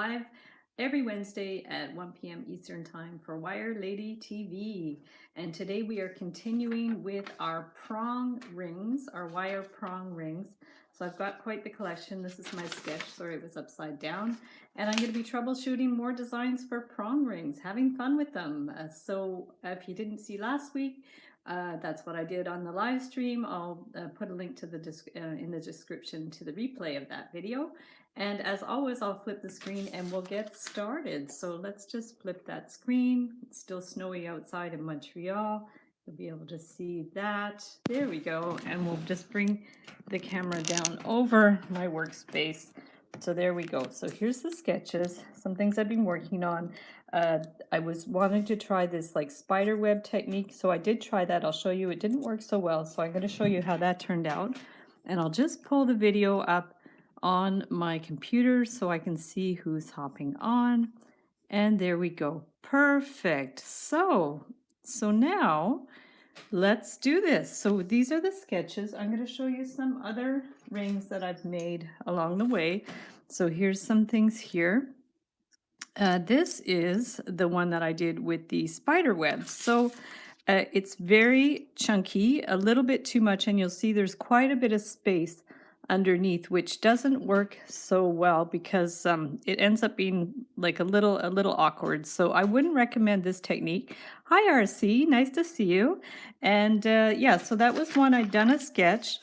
live every Wednesday at 1 p.m. Eastern Time for Wire Lady TV. And today we are continuing with our prong rings, our wire prong rings. So I've got quite the collection. This is my sketch. Sorry, it was upside down. And I'm going to be troubleshooting more designs for prong rings, having fun with them. So if you didn't see last week, that's what I did on the live stream. I'll put a link to the in the description to the replay of that video. And as always, I'll flip the screen and we'll get started. So let's just flip that screen. It's still snowy outside in Montreal. You'll be able to see that. There we go. And we'll just bring the camera down over my workspace. So there we go. So here's the sketches, some things I've been working on. I was wanting to try this like spider web technique, so I did try that. I'll show you. It didn't work so well, so I'm going to show you how that turned out. And I'll just pull the video up on my computer so I can see who's hopping on. And there we go. Perfect. So now let's do this. So these are the sketches. I'm going to show you some other rings that I've made along the way. So here's some things here. This is the one that I did with the spider web. So it's very chunky, a little bit too much, and you'll see there's quite a bit of space underneath, which doesn't work so well because it ends up being like a little awkward. So I wouldn't recommend this technique. Hi RC, nice to see you. And yeah, so that was one. I'd done a sketch,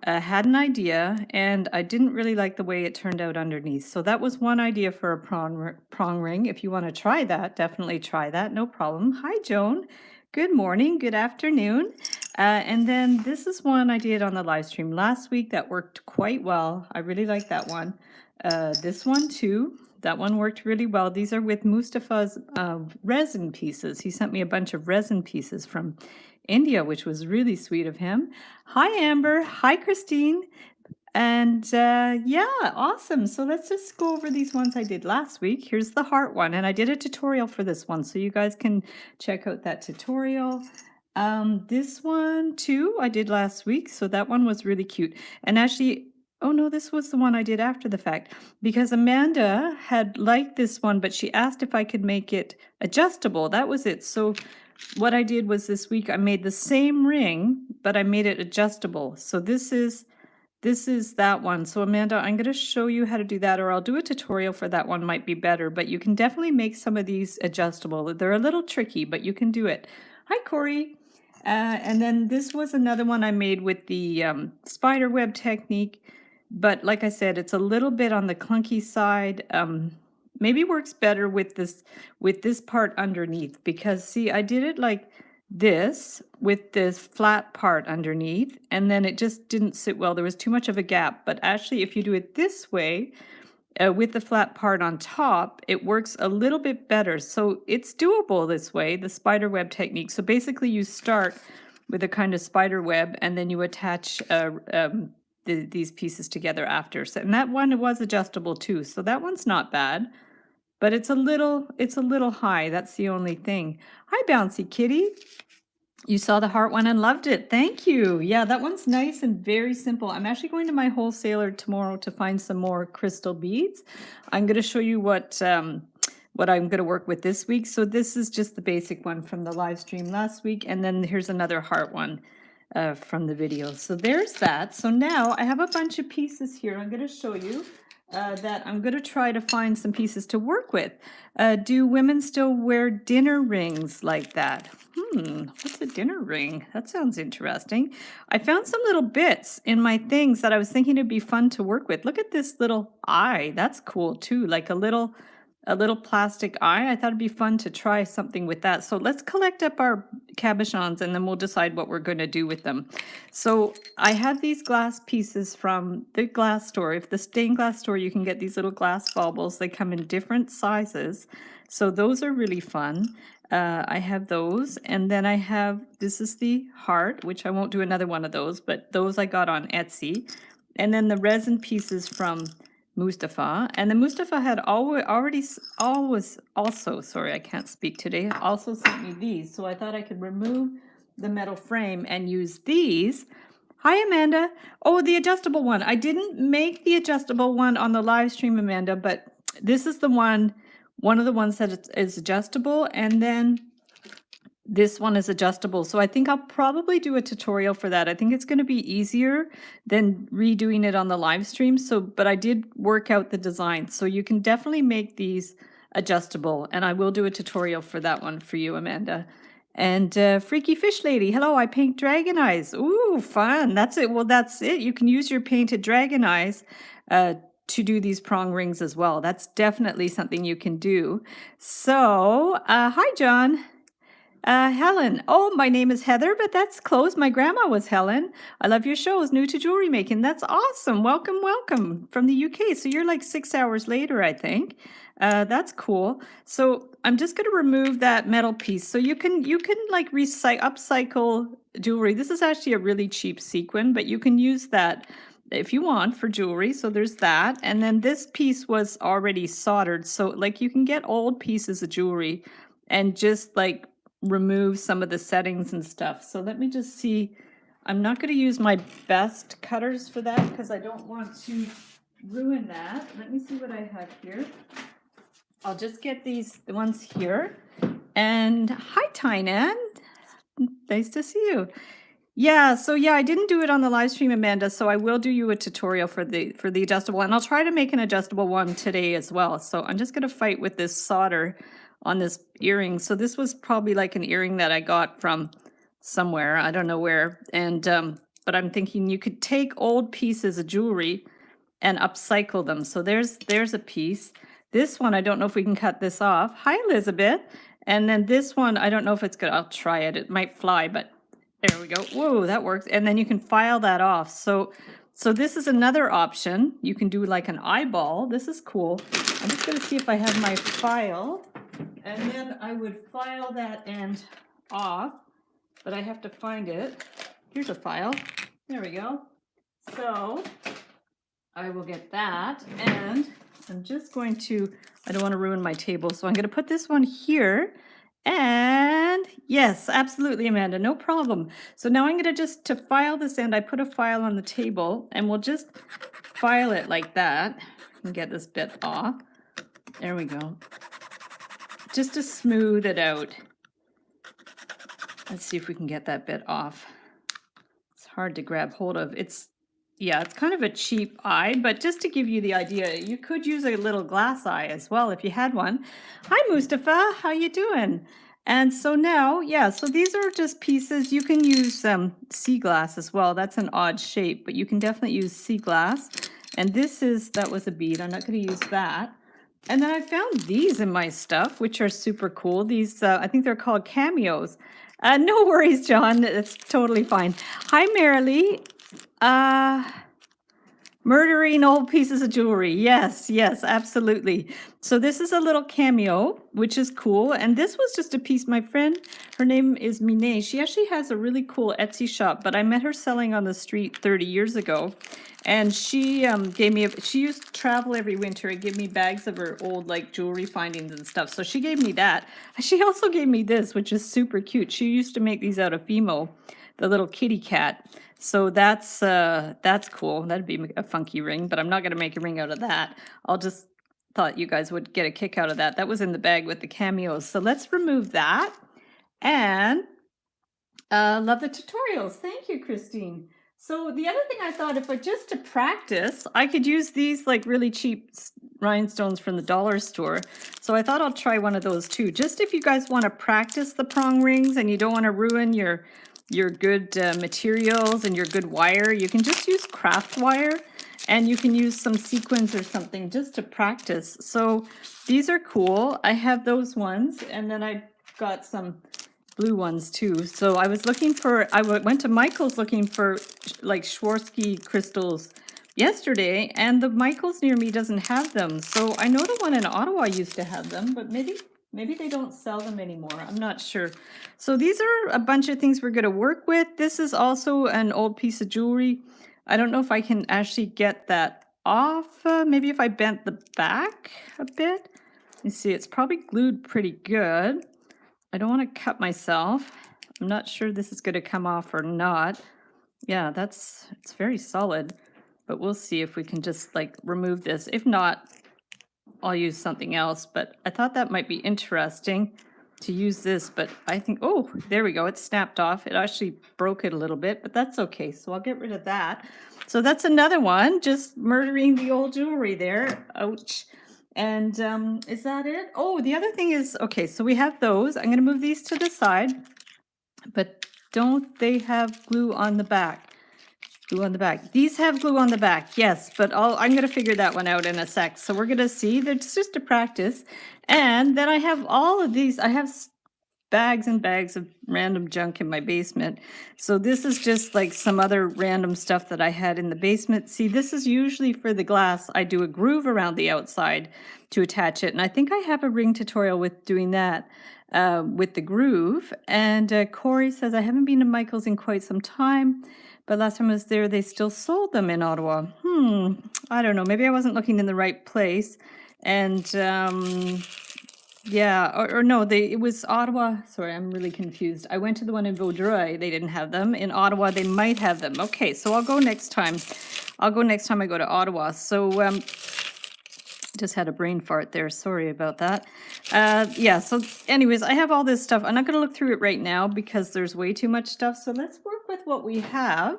had an idea, and I didn't really like the way it turned out underneath. So that was one idea for a prong ring. If you want to try that, definitely try that, no problem. Hi Joan, good morning, good afternoon. And then this is one I did on the live stream last week that worked quite well. I really like that one. This one too, that one worked really well. These are with Mustafa's resin pieces. He sent me a bunch of resin pieces from India, which was really sweet of him. Hi Amber, hi Christine. And yeah, awesome. So let's just go over these ones I did last week. Here's the heart one, and I did a tutorial for this one, so you guys can check out that tutorial. This one too I did last week, so that one was really cute. And actually, oh no, this was the one I did after the fact, because Amanda had liked this one, but she asked if I could make it adjustable. That was it. So what I did was this week I made the same ring, but I made it adjustable. So this is that one. So Amanda, I'm going to show you how to do that, or I'll do a tutorial for that one, might be better, but you can definitely make some of these adjustable. They're a little tricky, but you can do it. Hi Corey. And then this was another one I made with the spider web technique, but like I said, it's a little bit on the clunky side. Maybe works better with this part underneath, because see, I did it like this with this flat part underneath, and then it just didn't sit well. There was too much of a gap. But actually, if you do it this way, with the flat part on top, it works a little bit better. So it's doable this way, the spider web technique. So basically you start with a kind of spider web, and then you attach these pieces together after. So, and that one was adjustable too. So that one's not bad, but it's a little high. That's the only thing. Hi, Bouncy Kitty. You saw the heart one and loved it. Thank you. Yeah, that one's nice and very simple. I'm actually going to my wholesaler tomorrow to find some more crystal beads. I'm going to show you what I'm going to work with this week. So this is just the basic one from the live stream last week. And then here's another heart one from the video. So there's that. So now I have a bunch of pieces here. I'm going to show you that I'm going to try to find some pieces to work with. Do women still wear dinner rings like that? What's a dinner ring? That sounds interesting. I found some little bits in my things that I was thinking it'd be fun to work with. Look at this little eye. That's cool too, like a little plastic eye. I thought it'd be fun to try something with that. So let's collect up our cabochons and then we'll decide what we're going to do with them. So I have these glass pieces from the glass store. If the stained glass store, you can get these little glass baubles. They come in different sizes. So those are really fun. I have those, and then I have, this is the heart, which I won't do another one of those, but those I got on Etsy. And then the resin pieces from Mustafa, and the Mustafa had always also, sorry, I can't speak today, also sent me these, so I thought I could remove the metal frame and use these. Hi Amanda. Oh, the adjustable one. I didn't make the adjustable one on the live stream, Amanda, but this is the one of the ones that is adjustable, and then this one is adjustable. So I think I'll probably do a tutorial for that. I think it's going to be easier than redoing it on the live stream. So, but I did work out the design. So you can definitely make these adjustable, and I will do a tutorial for that one for you, Amanda. And Freaky Fish Lady, hello, I paint dragon eyes. Ooh, fun. That's it. Well, that's it. You can use your painted dragon eyes to do these prong rings as well. That's definitely something you can do. So, hi, John. Helen. Oh, my name is Heather, but that's close. My grandma was Helen. I love your shows. New to jewelry making. That's awesome. Welcome, welcome from the UK. So you're like 6 hours later, I think. That's cool. So I'm just going to remove that metal piece. So you can like upcycle jewelry. This is actually a really cheap sequin, but you can use that if you want for jewelry. So there's that. And then this piece was already soldered. So like you can get old pieces of jewelry and just like remove some of the settings and stuff. So let me just see. I'm not going to use my best cutters for that because I don't want to ruin that. Let me see what I have here. I'll just get the ones here. And hi, Tynan. Nice to see you. Yeah, so yeah, I didn't do it on the live stream, Amanda, so I will do you a tutorial for the adjustable, and I'll try to make an adjustable one today as well. So I'm just going to fight with this solder on this earring. So this was probably like an earring that I got from somewhere, I don't know where. And but I'm thinking you could take old pieces of jewelry and upcycle them. So there's a piece. This one, I don't know if we can cut this off. Hi, Elizabeth. And then this one, I don't know if it's good. I'll try it. It might fly, but there we go. Whoa, that works. And then you can file that off. So this is another option. You can do like an eyeball. This is cool. I'm just going to see if I have my file. And then I would file that end off, but I have to find it. Here's a file. There we go. So I will get that. And I'm just going to, I don't want to ruin my table. So I'm going to put this one here. And yes, absolutely, Amanda, no problem. So now I'm going to to file this end, I put a file on the table and we'll just file it like that and get this bit off. There we go. Just to smooth it out. Let's see if we can get that bit off. It's hard to grab hold of. Yeah, it's kind of a cheap eye, but just to give you the idea, you could use a little glass eye as well if you had one. Hi, Mustafa, how you doing? And so now, yeah, so these are just pieces. You can use sea glass as well. That's an odd shape, but you can definitely use sea glass. And that was a bead. I'm not going to use that. And then I found these in my stuff, which are super cool. These, I think they're called Cameos. No worries, John. It's totally fine. Hi, Marilee. Murdering old pieces of jewelry. Yes, yes, absolutely. So this is a little cameo, which is cool. And this was just a piece. My friend, her name is Mine. She actually has a really cool Etsy shop, but I met her selling on the street 30 years ago. And she gave me, she used to travel every winter and give me bags of her old like jewelry findings and stuff. So she gave me that. She also gave me this, which is super cute. She used to make these out of Fimo, the little kitty cat. So that's cool. That'd be a funky ring, but I'm not going to make a ring out of that. I'll just thought you guys would get a kick out of that. That was in the bag with the cameos. So let's remove that. And love the tutorials. Thank you, Christine. So the other thing I thought, if I just to practice, I could use these like really cheap rhinestones from the dollar store. So I thought I'll try one of those too. Just if you guys want to practice the prong rings and you don't want to ruin your good materials and your good wire, you can just use craft wire and you can use some sequins or something just to practice. So these are cool. I have those ones, and then I got some blue ones too. So I was looking for, I went to Michael's looking for like Swarovski crystals yesterday, and the Michael's near me doesn't have them. So I know the one in Ottawa used to have them, but maybe they don't sell them anymore. I'm not sure. So these are a bunch of things we're going to work with. This is also an old piece of jewelry. I don't know if I can actually get that off. Maybe if I bent the back a bit. You see, it's probably glued pretty good. I don't want to cut myself. I'm not sure this is going to come off or not. Yeah, it's very solid. But we'll see if we can just like remove this. If not, I'll use something else, but I thought that might be interesting to use this, but I think, oh, there we go. It snapped off. It actually broke it a little bit, but that's okay. So I'll get rid of that. So that's another one, just murdering the old jewelry there. Ouch. And is that it? Oh, the other thing is, okay, so we have those. I'm going to move these to the side, but don't they have glue on the back? Glue on the back. These have glue on the back, yes, but I'm going to figure that one out in a sec. So we're going to see. That's just a practice. And then I have all of these. I have bags and bags of random junk in my basement. So this is just like some other random stuff that I had in the basement. See, this is usually for the glass. I do a groove around the outside to attach it. And I think I have a ring tutorial with doing that with the groove. And Corey says, I haven't been to Michael's in quite some time. But last time I was there, they still sold them in Ottawa. I don't know. Maybe I wasn't looking in the right place. And yeah, or no, it was Ottawa. Sorry, I'm really confused. I went to the one in Vaudreuil. They didn't have them. In Ottawa, they might have them. Okay, so I'll go next time. I'll go next time I go to Ottawa. So just had a brain fart there. Sorry about that. Yeah, so anyways, I have all this stuff. I'm not going to look through it right now because there's way too much stuff. So let's work with what we have.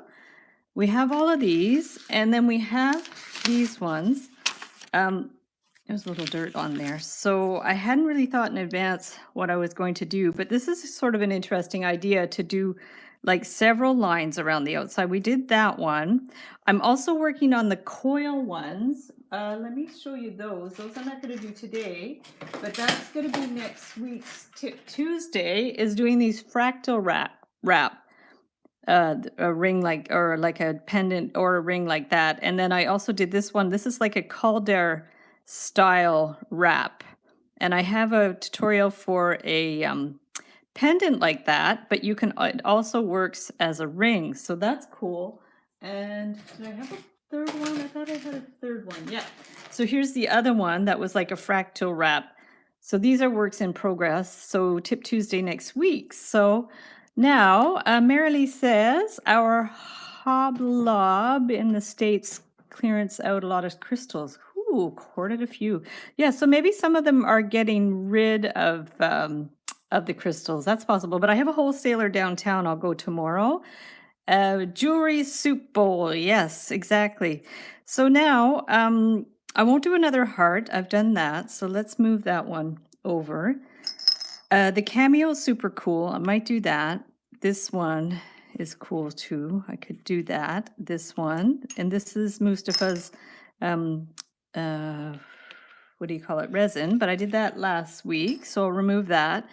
We have all of these, and then we have these ones. There's a little dirt on there. So I hadn't really thought in advance what I was going to do, but this is sort of an interesting idea to do like several lines around the outside. We did that one. I'm also working on the coil ones. Let me show you those. Those I'm not going to do today, but that's going to be next week's Tuesday is doing these fractal wrap. A ring like, or like a pendant or a ring like that. And then I also did this one. This is like a Calder style wrap. And I have a tutorial for a pendant like that, but you can, it also works as a ring. So that's cool. And did I have a third one? I thought I had a third one. Yeah. So here's the other one that was like a fractal wrap. So these are works in progress. So Tip Tuesday next week. So now, Marilee says, our hoblob in the States clearance out a lot of crystals. Ooh, corded a few. Yeah, so maybe some of them are getting rid of the crystals. That's possible. But I have a wholesaler downtown. I'll go tomorrow. Jewelry soup bowl. Yes, exactly. So now, I won't do another heart. I've done that. So let's move that one over. The Cameo is super cool. I might do that. This one is cool too. I could do that. This one. And this is Mustafa's, what do you call it? Resin. But I did that last week. So I'll remove that.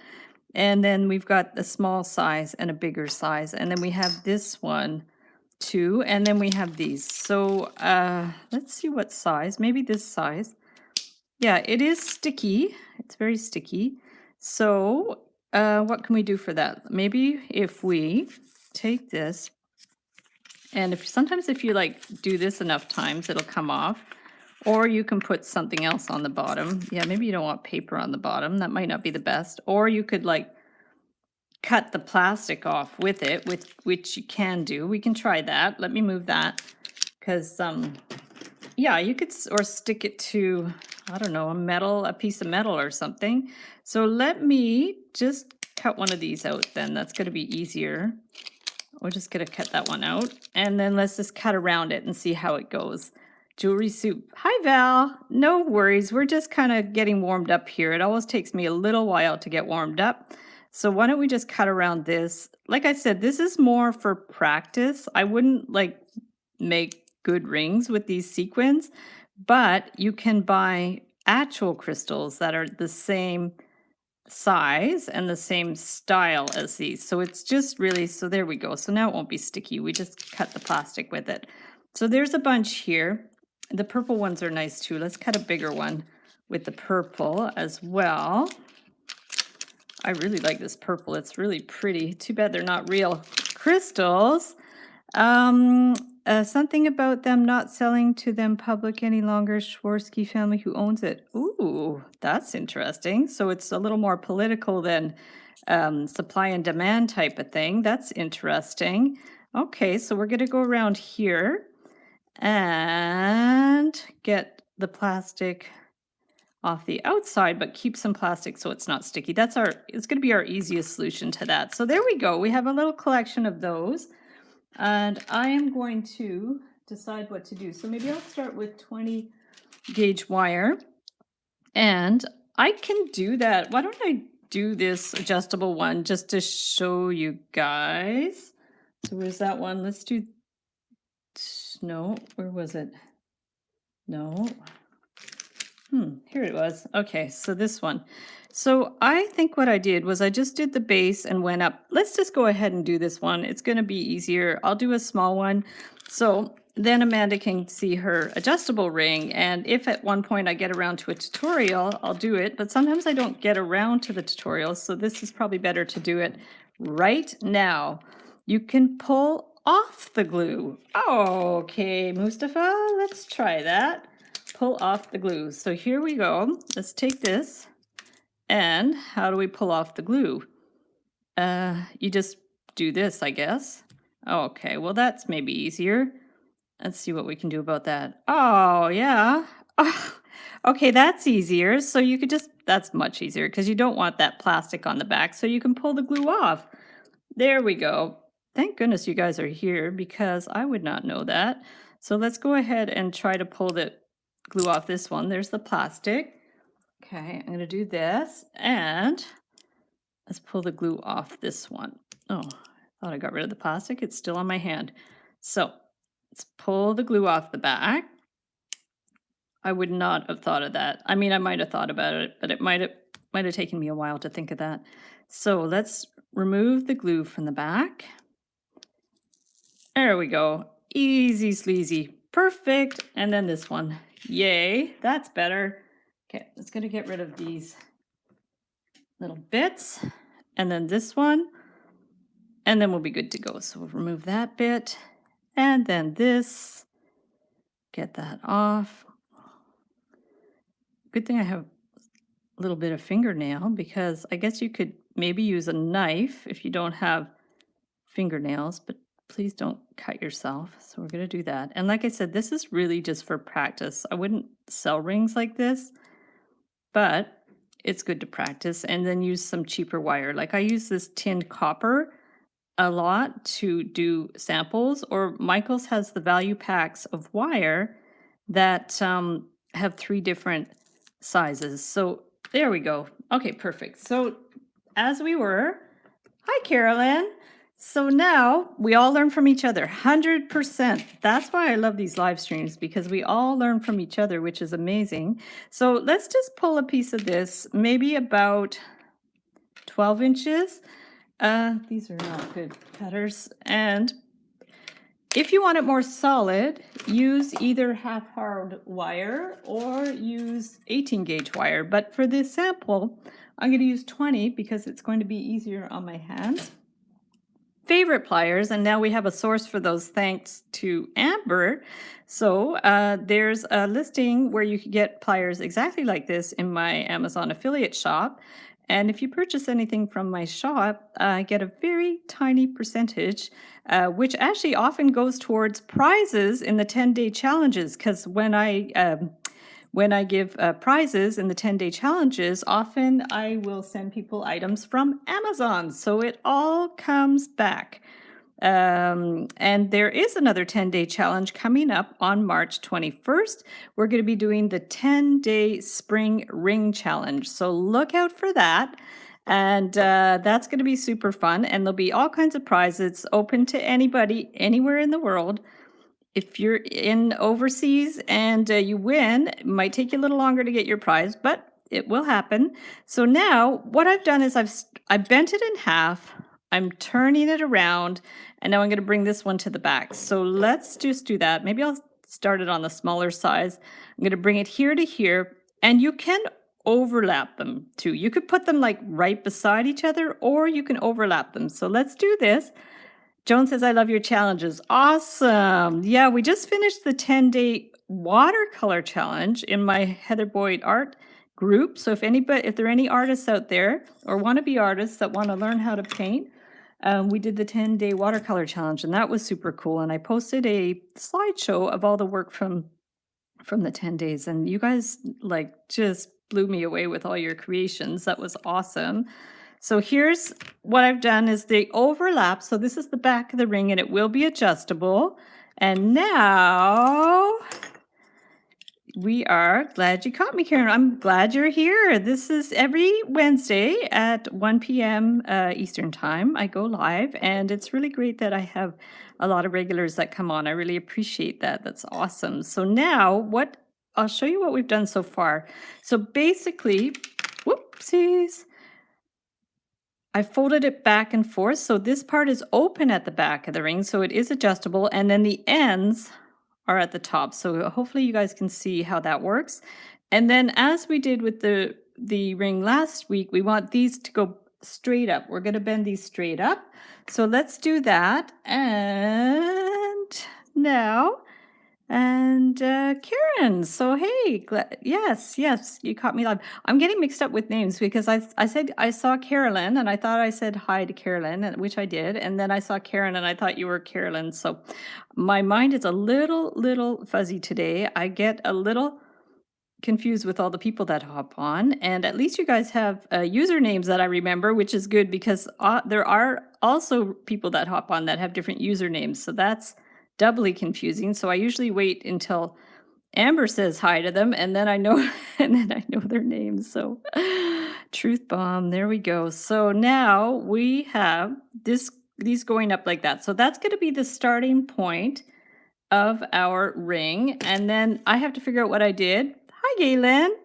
And then we've got a small size and a bigger size. And then we have this one too. And then we have these. So let's see what size. Maybe this size. Yeah, it is sticky. It's very sticky. So what can we do for that? Maybe if we take this, and sometimes if you like do this enough times, it'll come off. Or you can put something else on the bottom. Yeah, maybe you don't want paper on the bottom. That might not be the best. Or you could like cut the plastic off with it, which you can do. We can try that. Let me move that. Because, yeah, you could, or stick it to, I don't know, a piece of metal or something. So let me just cut one of these out then. That's going to be easier. We're just going to cut that one out. And then let's just cut around it and see how it goes. Jewelry soup. Hi, Val. No worries. We're just kind of getting warmed up here. It always takes me a little while to get warmed up. So why don't we just cut around this? Like I said, this is more for practice. I wouldn't like make good rings with these sequins, but you can buy actual crystals that are the same size and the same style as these. So it's just really, so there we go. So now it won't be sticky. We just cut the plastic with it. So there's a bunch here. The purple ones are nice too. Let's cut a bigger one with the purple as well. I really like this purple. It's really pretty. Too bad they're not real crystals. Something about them not selling to them public any longer. Swarovski family who owns it. Ooh, that's interesting. So it's a little more political than supply and demand type of thing. That's interesting. Okay, so we're going to go around here and get the plastic off the outside, but keep some plastic so it's not sticky. It's going to be our easiest solution to that. So there we go. We have a little collection of those, and I am going to decide what to do. So maybe I'll start with 20 gauge wire, and I can do that. Why don't I do this adjustable one just to show you guys? So where's that one? Let's do, no, where was it? No. Here it was. Okay, so this one. So I think what I did was I just did the base and went up. Let's just go ahead and do this one. It's going to be easier. I'll do a small one. So then Amanda can see her adjustable ring. And if at one point I get around to a tutorial, I'll do it. But sometimes I don't get around to the tutorial. So this is probably better to do it right now. You can pull off the glue. Okay, Mustafa, let's try that. Pull off the glue. So here we go. Let's take this. And how do we pull off the glue? You just do this, I guess. Okay, well that's maybe easier. Let's see what we can do about that. Oh, yeah. Oh, okay, that's easier. So you could just, that's much easier because you don't want that plastic on the back. So you can pull the glue off. There we go. Thank goodness you guys are here because I would not know that. So let's go ahead and try to pull the glue off this one. There's the plastic. Okay, I'm going to do this, and let's pull the glue off this one. Oh, I thought I got rid of the plastic. It's still on my hand. So let's pull the glue off the back. I would not have thought of that. I mean, I might have thought about it, but it might have taken me a while to think of that. So let's remove the glue from the back. There we go. Easy sleazy. Perfect. And then this one. Yay, that's better. Okay, let's go to get rid of these little bits. And then this one. And then we'll be good to go. So we'll remove that bit. And then this. Get that off. Good thing I have a little bit of fingernail, because I guess you could maybe use a knife if you don't have fingernails, but please don't cut yourself. So we're going to do that. And like I said, this is really just for practice. I wouldn't sell rings like this, but it's good to practice, and then use some cheaper wire. Like I use this tinned copper a lot to do samples, or Michael's has the value packs of wire that have 3 different sizes. So there we go. Okay, perfect. So as we were, hi Carolyn. So now we all learn from each other, 100%. That's why I love these live streams, because we all learn from each other, which is amazing. So let's just pull a piece of this, maybe about 12 inches. These are not good cutters. And if you want it more solid, use either half-hard wire or use 18 gauge wire. But for this sample, I'm going to use 20 because it's going to be easier on my hands. Favorite pliers, and now we have a source for those thanks to Amber. So there's a listing where you can get pliers exactly like this in my Amazon affiliate shop. And if you purchase anything from my shop, I get a very tiny percentage, which actually often goes towards prizes in the 10-day challenges. Because when I give prizes in the 10-day challenges, often I will send people items from Amazon. So it all comes back. And there is another 10-day challenge coming up on March 21st. We're going to be doing the 10-day spring ring challenge. So look out for that. And that's going to be super fun. And there'll be all kinds of prizes open to anybody, anywhere in the world. If you're in overseas and you win, it might take you a little longer to get your prize, but it will happen. So now what I've done is I've bent it in half. I'm turning it around, and now I'm going to bring this one to the back. So let's just do that. Maybe I'll start it on the smaller size. I'm going to bring it here to here, and you can overlap them too. You could put them like right beside each other, or you can overlap them. So let's do this. Joan says, I love your challenges. Awesome. Yeah, we just finished the 10-day watercolor challenge in my Heather Boyd art group. So if there are any artists out there or wannabe artists that want to learn how to paint, we did the 10-day watercolor challenge, and that was super cool. And I posted a slideshow of all the work from the 10 days, and you guys like just blew me away with all your creations. That was awesome. So here's what I've done is they overlap. So this is the back of the ring and it will be adjustable. And now we are glad you caught me, Karen. I'm glad you're here. This is every Wednesday at 1 p.m. Eastern time. I go live, and it's really great that I have a lot of regulars that come on. I really appreciate that. That's awesome. So now I'll show you what we've done so far. So basically, whoopsies. I folded it back and forth. So this part is open at the back of the ring, so it is adjustable. And then the ends are at the top. So hopefully you guys can see how that works. And then as we did with the ring last week, we want these to go straight up. We're going to bend these straight up. So let's do that. And now, Karen, so hey, yes, you caught me live. I'm getting mixed up with names because I said I saw Carolyn and I thought I said hi to Carolyn, which I did, and then I saw Karen and I thought you were Carolyn. So my mind is a little fuzzy today. I get a little confused with all the people that hop on, and at least you guys have usernames that I remember, which is good because there are also people that hop on that have different usernames, so that's doubly confusing. So I usually wait until Amber says hi to them, and then I know their names. So truth bomb, there we go. So now we have these going up like that. So that's going to be the starting point of our ring, and then I have to figure out what I did. Hi, Galen.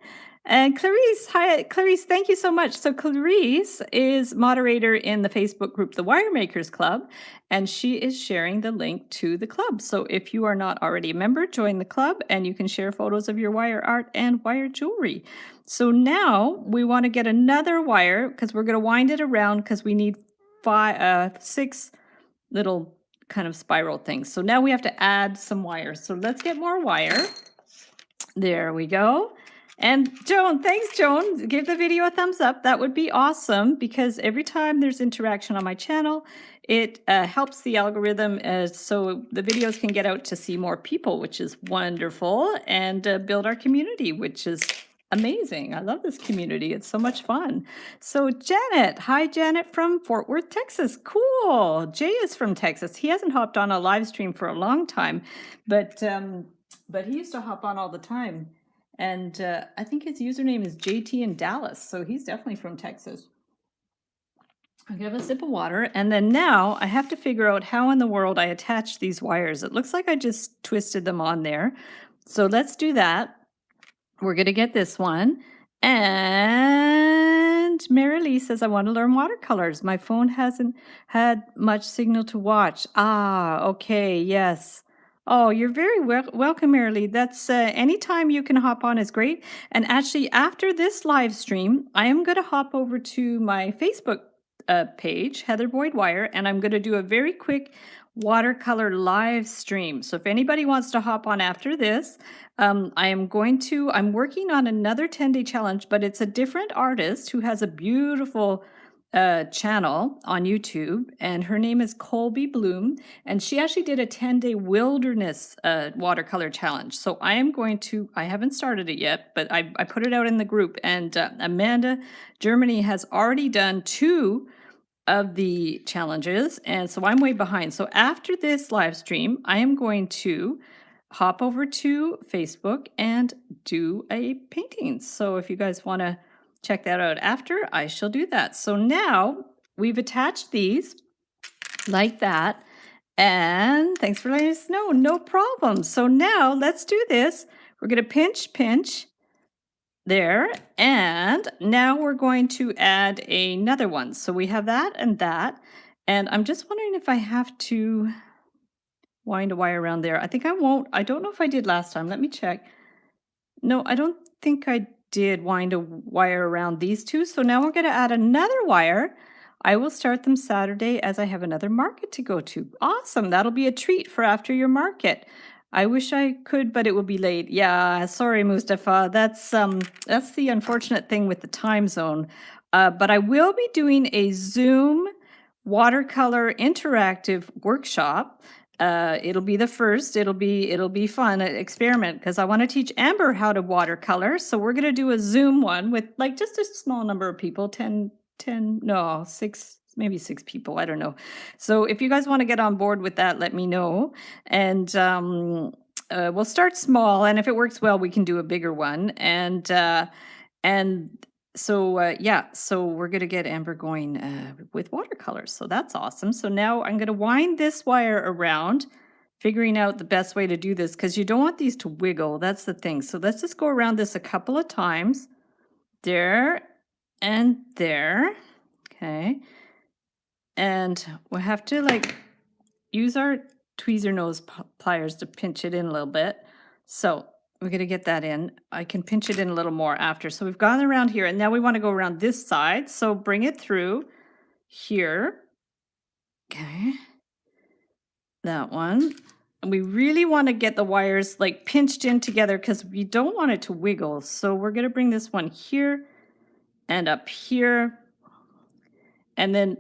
And Clarice, hi, Clarice, thank you so much. So Clarice is moderator in the Facebook group, the Wire Makers Club, and she is sharing the link to the club. So if you are not already a member, join the club and you can share photos of your wire art and wire jewelry. So now we want to get another wire because we're going to wind it around because we need 6 little kind of spiral things. So now we have to add some wires. So let's get more wire. There we go. And Joan, thanks, Joan. Give the video a thumbs up. That would be awesome because every time there's interaction on my channel, it helps the algorithm so the videos can get out to see more people, which is wonderful, and build our community, which is amazing. I love this community. It's so much fun. So Janet, hi Janet from Fort Worth, Texas. Cool. Jay is from Texas. He hasn't hopped on a live stream for a long time, but he used to hop on all the time. And I think his username is JT in Dallas, so he's definitely from Texas. I'll give a sip of water, and then now I have to figure out how in the world I attach these wires. It looks like I just twisted them on there. So let's do that. We're going to get this one. And Marilee says, I want to learn watercolors. My phone hasn't had much signal to watch. Ah, okay, yes. Oh, you're very welcome, Marilee. That's anytime you can hop on is great. And actually, after this live stream, I am going to hop over to my Facebook page, Heather Boyd Wire, and I'm going to do a very quick watercolor live stream. So if anybody wants to hop on after this, I'm working on another 10-day challenge, but it's a different artist who has a beautiful channel on YouTube, and her name is Colby Bloom, and she actually did a 10-day wilderness watercolor challenge. So I haven't started it yet, but I put it out in the group, and Amanda Germany has already done 2 of the challenges, and so I'm way behind. So after this live stream, I am going to hop over to Facebook and do a painting. So if you guys want to check that out after, I shall do that. So now we've attached these like that, and thanks for letting us know. No problem. So now let's do this. We're going to pinch there, and now we're going to add another one. So we have that, and I'm just wondering if I have to wind a wire around there. I think I won't. I don't know if I did last time. Let me check. No, I don't think I did wind a wire around these 2. So now we're going to add another wire. I will start them Saturday as I have another market to go to. Awesome. That'll be a treat for after your market. I wish I could, but it will be late. Yeah, sorry, Mustafa. That's the unfortunate thing with the time zone. But I will be doing a Zoom watercolor interactive workshop it'll be the first. It'll be fun experiment because I want to teach Amber how to watercolor. So we're gonna do a Zoom one with like just a small number of people, 10, no, 6, maybe 6 people. I don't know. So if you guys want to get on board with that, let me know. And we'll start small, and if it works well, we can do a bigger one. And so yeah, so we're gonna get Amber going with watercolors. So that's awesome. So now I'm gonna wind this wire around, figuring out the best way to do this because you don't want these to wiggle. That's the thing. So let's just go around this a couple of times. There and there. Okay. And we'll have to like use our tweezer nose pliers to pinch it in a little bit. So we're going to get that in. I can pinch it in a little more after. So we've gone around here and now we want to go around this side. So bring it through here. Okay. That one. And we really want to get the wires like pinched in together because we don't want it to wiggle. So we're going to bring this one here and up here. And then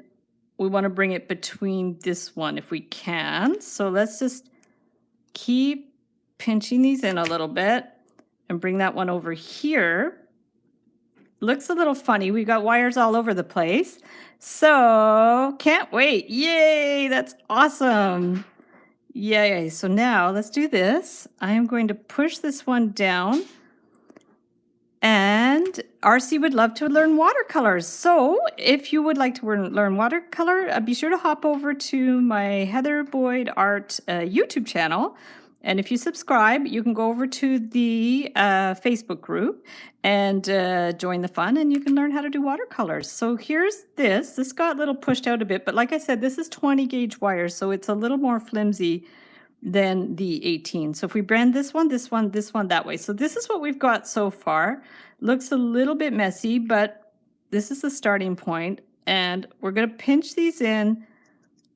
we want to bring it between this one if we can. So let's just keep pinching these in a little bit and bring that one over here. Looks a little funny. We've got wires all over the place. So can't wait. Yay, that's awesome. Yay. So now let's do this. I am going to push this one down. And RC would love to learn watercolors. So if you would like to learn watercolor, be sure to hop over to my Heather Boyd Art YouTube channel. And if you subscribe, you can go over to the Facebook group and join the fun, and you can learn how to do watercolors. So here's this. This got a little pushed out a bit, but like I said, this is 20 gauge wire, so it's a little more flimsy than the 18. So if we bend this one, this one, this one, that way. So this is what we've got so far. Looks a little bit messy, but this is the starting point. And we're going to pinch these in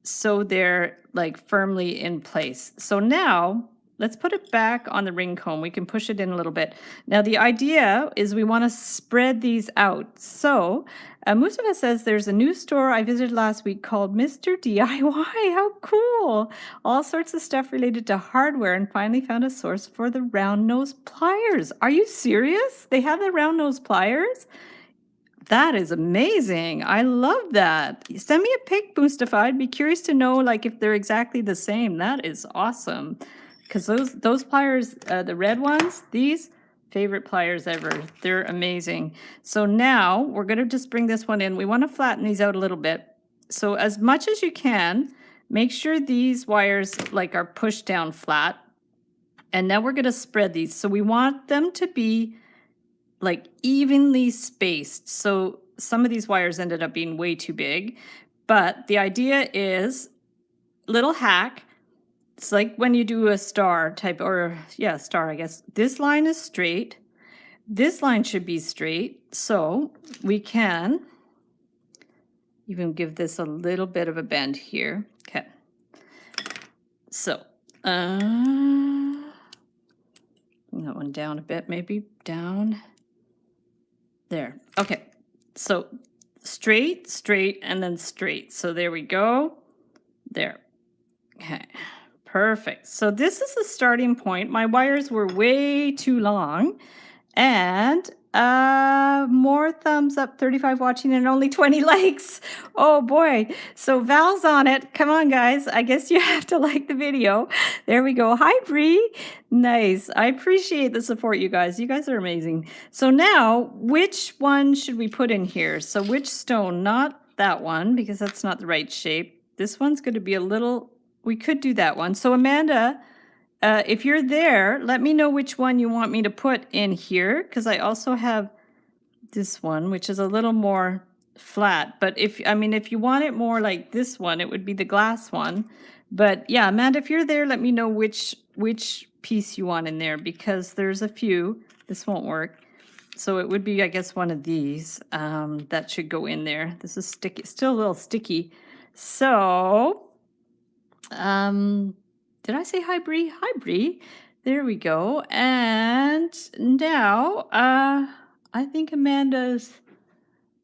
so they're like firmly in place. So now let's put it back on the ring comb. We can push it in a little bit. Now the idea is we want to spread these out. So Mustafa says there's a new store I visited last week called Mr. DIY. How cool. All sorts of stuff related to hardware, and finally found a source for the round nose pliers. Are you serious? They have the round nose pliers? That is amazing. I love that. Send me a pic, Mustafa. I'd be curious to know like if they're exactly the same. That is awesome. Because those pliers, the red ones, these, favorite pliers ever. They're amazing. So now we're going to just bring this one in. We want to flatten these out a little bit. So as much as you can, make sure these wires like are pushed down flat. And now we're going to spread these. So we want them to be like evenly spaced. So some of these wires ended up being way too big. But the idea is, little hack, it's like when you do a star type, or yeah, star, I guess. This line is straight. This line should be straight. So we can even give this a little bit of a bend here. Okay. So, bring that one down a bit, maybe down. There. Okay. So straight, straight, and then straight. So there we go. There. Okay. Perfect. So this is the starting point. My wires were way too long. And more thumbs up, 35 watching and only 20 likes. Oh boy. So Val's on it. Come on, guys. I guess you have to like the video. There we go. Hi, Bree. Nice. I appreciate the support, you guys. You guys are amazing. So now, which one should we put in here? So which stone? Not that one, because that's not the right shape. This one's going to be a little... We could do that one. So Amanda, if you're there, let me know which one you want me to put in here, because I also have this one, which is a little more flat. But if you want it more like this one, it would be the glass one. But yeah, Amanda, if you're there, let me know which piece you want in there, because there's a few. This won't work. So it would be, I guess, one of these that should go in there. This is sticky, still a little sticky. So... did I say hi, Bree? Hi, Bree. There we go. And now, I think Amanda's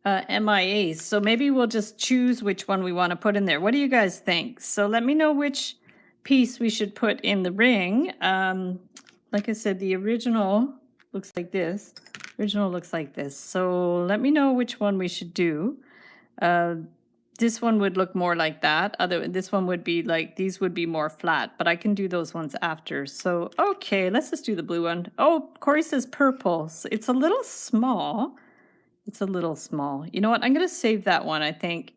MIA. So maybe we'll just choose which one we want to put in there. What do you guys think? So let me know which piece we should put in the ring. Like I said, the original looks like this. Original looks like this. So let me know which one we should do. This one would look more like that. This one would be like, these would be more flat, but I can do those ones after. So, okay, let's just do the blue one. Oh, Corey says purple. So it's a little small. It's a little small. You know what? I'm going to save that one, I think.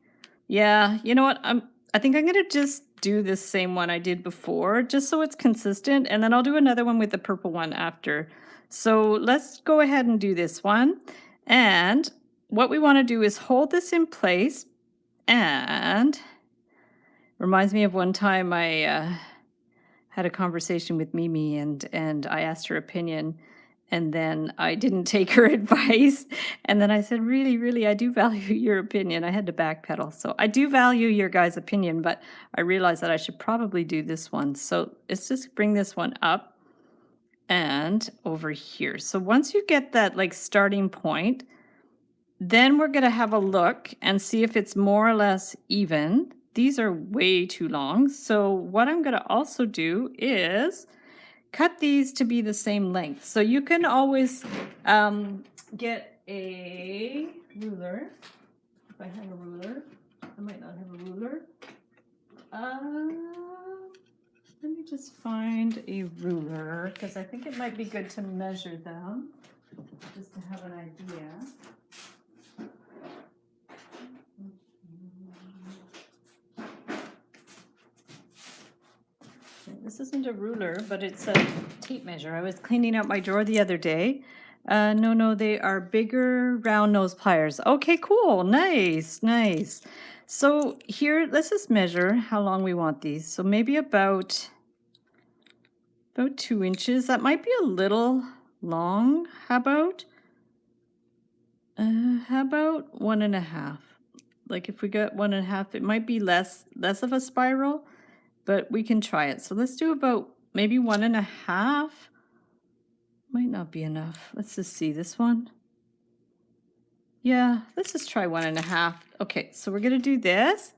Yeah, you know what? I think I'm going to just do this same one I did before, just so it's consistent, and then I'll do another one with the purple one after. So let's go ahead and do this one. And what we want to do is hold this in place, and reminds me of one time I had a conversation with Mimi, and I asked her opinion, and then I didn't take her advice. And then I said, really, I do value your opinion. I had to backpedal. So I do value your guys' opinion, but I realized that I should probably do this one. So let's just bring this one up and over here. So once you get that like starting point, then we're going to have a look and see if it's more or less even. These are way too long. So what I'm going to also do is cut these to be the same length. So you can always get a ruler. If I have a ruler, I might not have a ruler. Let me just find a ruler, because I think it might be good to measure them, just to have an idea. This isn't a ruler, but it's a tape measure. I was cleaning out my drawer the other day. No, they are bigger round nose pliers. Okay, cool. Nice. So here, let's just measure how long we want these. So maybe about 2 inches. That might be a little long. How about 1.5? Like if we got 1.5, it might be less of a spiral, but we can try it. So let's do about maybe 1.5. Might not be enough. Let's just see this one. Yeah, let's just try 1.5. Okay, so we're gonna do this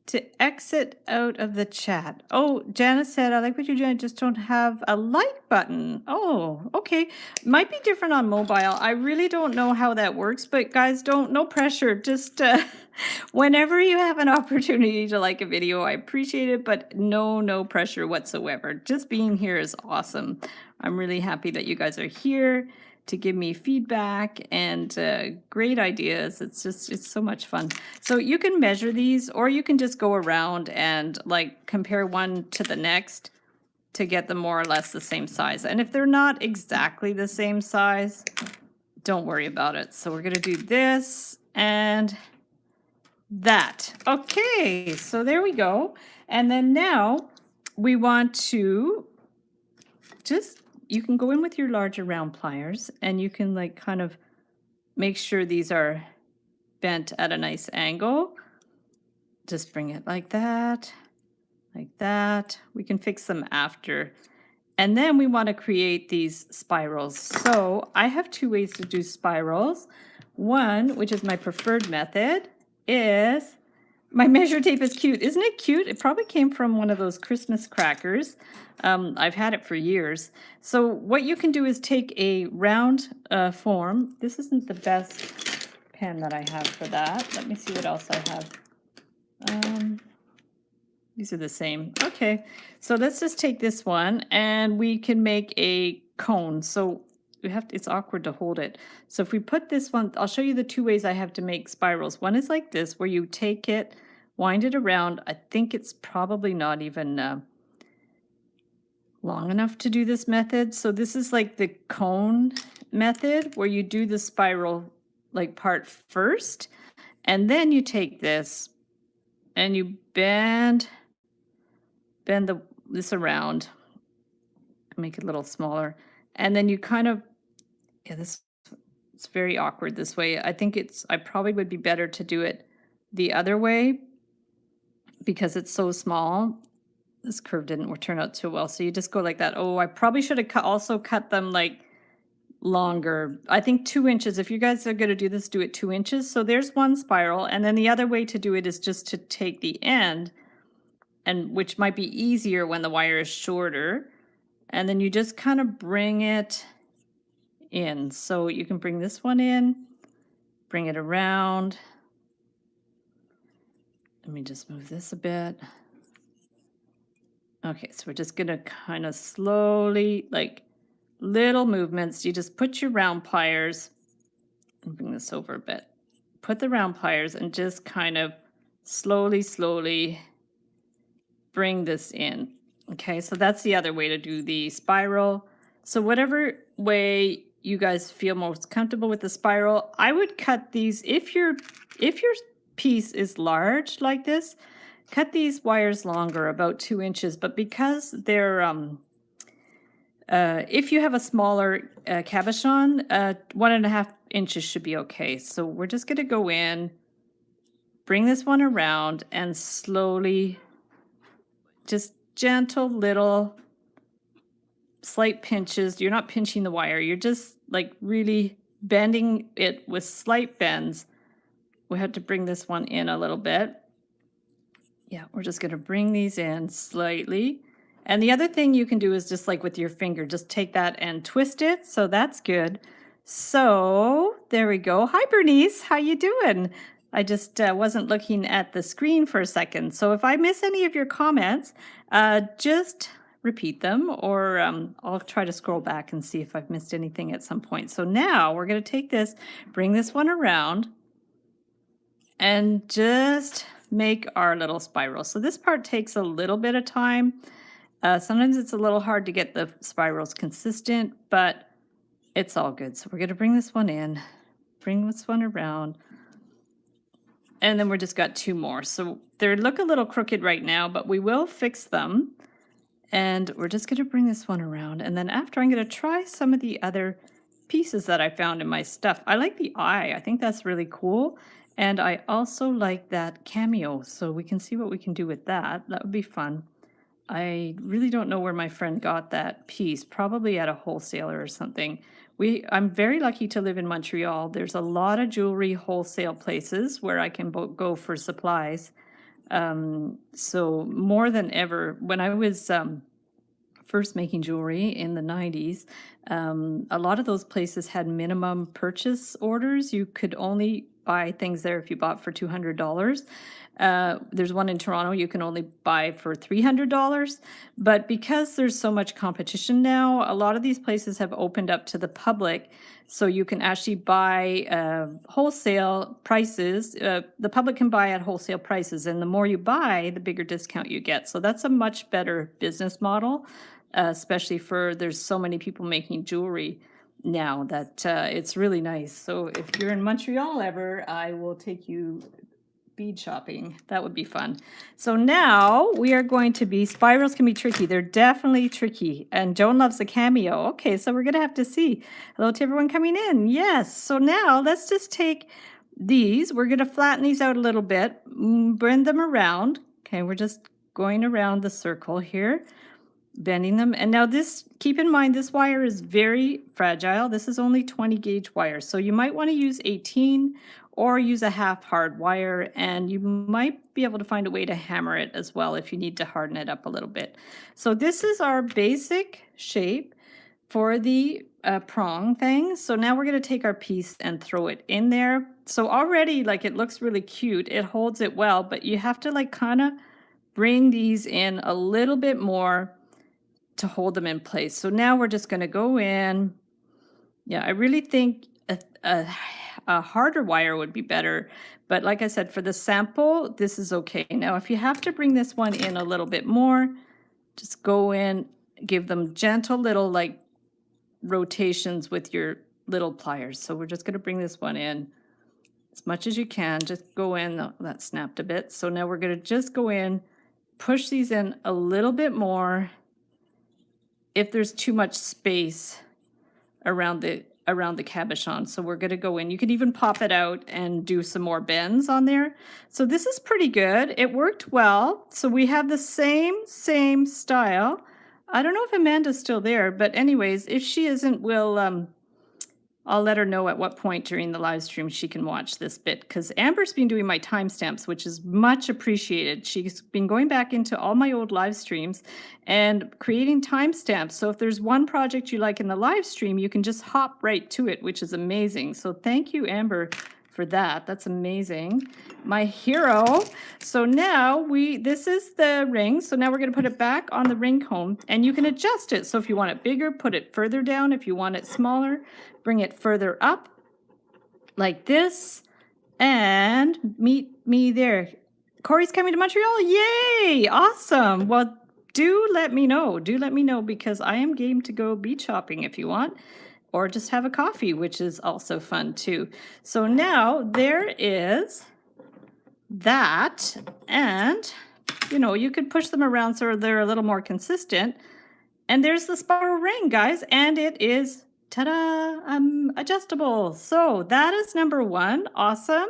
to exit out of the chat. Oh, Janice said, I like what you're doing, I just don't have a like button. Oh, okay. Might be different on mobile. I really don't know how that works, but guys, no pressure. Just whenever you have an opportunity to like a video, I appreciate it, but no pressure whatsoever. Just being here is awesome. I'm really happy that you guys are here to give me feedback and great ideas. It's so much fun. So you can measure these, or you can just go around and like compare one to the next to get them more or less the same size. And if they're not exactly the same size, don't worry about it. So we're gonna do this and that. Okay, so there we go. And then now we want to just, you can go in with your larger round pliers and you can like kind of make sure these are bent at a nice angle. Just bring it like that, like that. We can fix them after. And then we want to create these spirals. So I have 2 ways to do spirals. One, which is my preferred method, is my measure tape is cute. Isn't it cute? It probably came from one of those Christmas crackers. I've had it for years. So what you can do is take a round form. This isn't the best pen that I have for that. Let me see what else I have. These are the same. Okay, so let's just take this one and we can make a cone. So we have to, it's awkward to hold it. So if we put this one, I'll show you the 2 ways I have to make spirals. One is like this, where you take it, wind it around. I think it's probably not even long enough to do this method. So this is like the cone method, where you do the spiral like part first, and then you take this and you bend this around, make it a little smaller, and then you kind of, yeah, it's very awkward this way. I probably would be better to do it the other way because it's so small. This curve didn't turn out too well. So you just go like that. Oh, I probably should have also cut them like longer. I think 2 inches. If you guys are going to do this, do it 2 inches. So there's one spiral. And then the other way to do it is just to take the end and which might be easier when the wire is shorter. And then you just kind of bring it in. So you can bring this one in, bring it around. Let me just move this a bit. Okay, so we're just gonna kind of slowly, like little movements. You just put your round pliers, and bring this over a bit. Put the round pliers and just kind of slowly bring this in. Okay, so that's the other way to do the spiral. So whatever way you guys feel most comfortable with the spiral, I would cut these, if your piece is large like this, cut these wires longer, about 2 inches. But because they're if you have a smaller cabochon, 1.5 inches should be okay. So we're just going to go in, bring this one around, and slowly, just gentle little slight pinches. You're not pinching the wire. You're just like really bending it with slight bends. We have to bring this one in a little bit. Yeah, we're just going to bring these in slightly. And the other thing you can do is just like with your finger, just take that and twist it. So that's good. So there we go. Hi, Bernice. How you doing? I just wasn't looking at the screen for a second. So if I miss any of your comments, just repeat them, or I'll try to scroll back and see if I've missed anything at some point. So now we're going to take this, bring this one around, and just make our little spiral. So this part takes a little bit of time. Sometimes it's a little hard to get the spirals consistent, but it's all good. So we're going to bring this one in, bring this one around, and then we're just got 2 more. So they look a little crooked right now, but we will fix them. And we're just going to bring this one around. And then after, I'm going to try some of the other pieces that I found in my stuff. I like the eye. I think that's really cool. And I also like that Cameo. So we can see what we can do with that. That would be fun. I really don't know where my friend got that piece. Probably at a wholesaler or something. I'm very lucky to live in Montreal. There's a lot of jewelry wholesale places where I can go for supplies. So more than ever, when I was first making jewelry in the 90s, a lot of those places had minimum purchase orders. You could only buy things there if you bought for $200. There's one in Toronto you can only buy for $300. But because there's so much competition now, a lot of these places have opened up to the public. So you can actually buy wholesale prices. The public can buy at wholesale prices. And the more you buy, the bigger discount you get. So that's a much better business model, especially for there's so many people making jewelry now that it's really nice. So if you're in Montreal ever, I will take you bead shopping. That would be fun. So now we are going to be, spirals can be tricky. They're definitely tricky. And Joan loves the Cameo. Okay, so we're going to have to see. Hello to everyone coming in. Yes. So now let's just take these. We're going to flatten these out a little bit, bend them around. Okay, we're just going around the circle here, bending them. And now this, keep in mind, this wire is very fragile. This is only 20 gauge wire. So you might want to use 18 or use a half hard wire, and you might be able to find a way to hammer it as well if you need to harden it up a little bit. So this is our basic shape for the prong thing. So now we're going to take our piece and throw it in there. So already, like, it looks really cute. It holds it well, but you have to like kind of bring these in a little bit more to hold them in place. So now we're just going to go in. Yeah, I really think a harder wire would be better. But like I said, for the sample, this is okay. Now, if you have to bring this one in a little bit more, just go in, give them gentle little like rotations with your little pliers. So we're just going to bring this one in as much as you can. Just go in. Oh, that snapped a bit. So now we're going to just go in, push these in a little bit more. If there's too much space around the cabochon. So we're going to go in. You can even pop it out and do some more bends on there. So this is pretty good. It worked well. So we have the same style. I don't know if Amanda's still there, but anyways, if she isn't, we'll I'll let her know at what point during the live stream she can watch this bit, because Amber's been doing my timestamps, which is much appreciated. She's been going back into all my old live streams and creating timestamps. So if there's one project you like in the live stream, you can just hop right to it, which is amazing. So thank you, Amber, for that. That's amazing. My hero. So now this is the ring. So now we're going to put it back on the ring comb, and you can adjust it. So if you want it bigger, put it further down. If you want it smaller, bring it further up like this, and meet me there. Corey's coming to Montreal. Yay! Awesome. Well, do let me know. Do let me know, because I am game to go beach shopping if you want, or just have a coffee, which is also fun too. So now there is that, and you know, you could push them around so they're a little more consistent. And there's the spiral ring, guys, and it is, ta-da, adjustable. So that is number one. Awesome.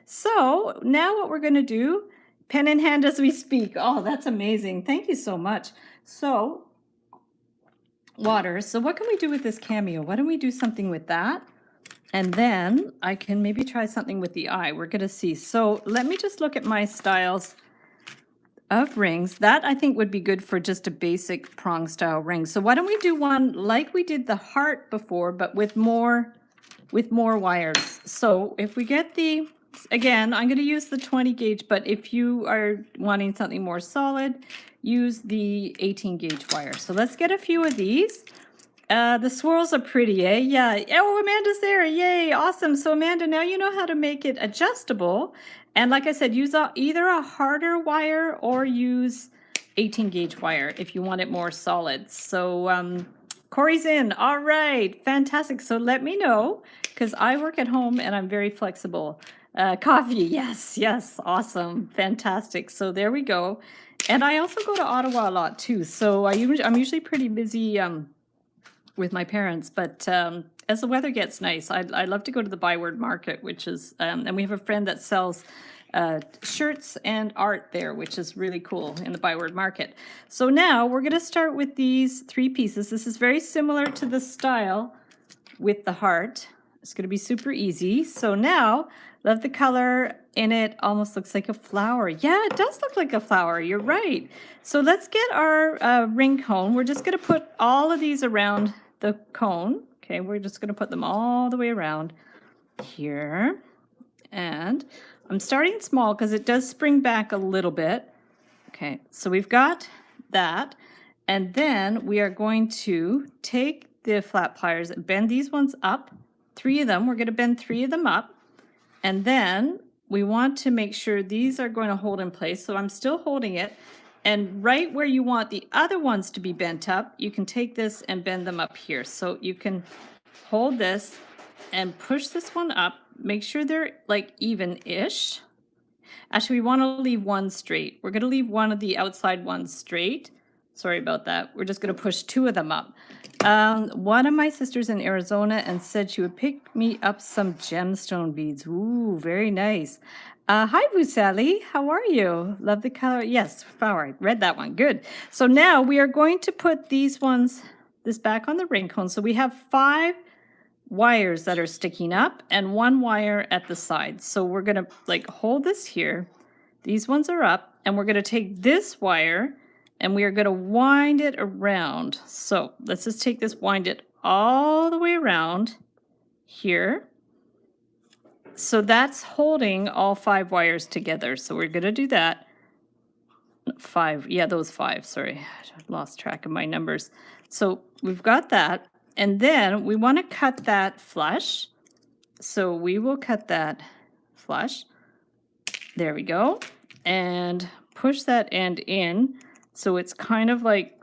So now what we're going to do, pen in hand as we speak. Oh, that's amazing. Thank you so much. So water. So what can we do with this Cameo? Why don't we do something with that? And then I can maybe try something with the eye. We're going to see. So let me just look at my styles of rings. That I think would be good for just a basic prong style ring. So why don't we do one like we did the heart before, but with more wires. So if we get the, again, I'm going to use the 20 gauge, but if you are wanting something more solid, use the 18 gauge wire. So let's get a few of these. The swirls are pretty, eh? Yeah. Oh, Amanda's there. Yay. Awesome. So Amanda, now you know how to make it adjustable. And like I said, use either a harder wire or use 18 gauge wire if you want it more solid. So Corey's in. All right. Fantastic. So let me know, because I work at home and I'm very flexible. Coffee. Yes. Yes. Awesome. Fantastic. So there we go. And I also go to Ottawa a lot too. So I'm usually pretty busy with my parents, but as the weather gets nice, I love to go to the Byward Market, which is, and we have a friend that sells shirts and art there, which is really cool in the Byward Market. So now we're going to start with these 3 pieces. This is very similar to the style with the heart. It's going to be super easy. So now, love the color in it. Almost looks like a flower. Yeah, it does look like a flower. You're right. So let's get our ring cone. We're just going to put all of these around the cone. Okay, we're just going to put them all the way around here. And I'm starting small because it does spring back a little bit. Okay, so we've got that. And then we are going to take the flat pliers and bend these ones up. 3 of them. We're going to bend 3 of them up. And then we want to make sure these are going to hold in place. So I'm still holding it. And right where you want the other ones to be bent up, you can take this and bend them up here. So you can hold this and push this one up. Make sure they're like even-ish. Actually, we want to leave one straight. We're going to leave one of the outside ones straight. Sorry about that. We're just going to push 2 of them up. One of my sisters in Arizona and said she would pick me up some gemstone beads. Ooh, very nice. Hi, Boo Sally. How are you? Love the color. Yes, flower. I read that one. Good. So now we are going to put this back on the ring cone. So we have 5 wires that are sticking up and 1 wire at the side. So we're going to like hold this here. These ones are up, and we're going to take this wire and we are going to wind it around. So let's just take this, wind it all the way around here. So that's holding all 5 wires together. So we're going to do that. 5, yeah, those 5, sorry. I lost track of my numbers. So we've got that. And then we want to cut that flush. So we will cut that flush. There we go. And push that end in. So it's kind of like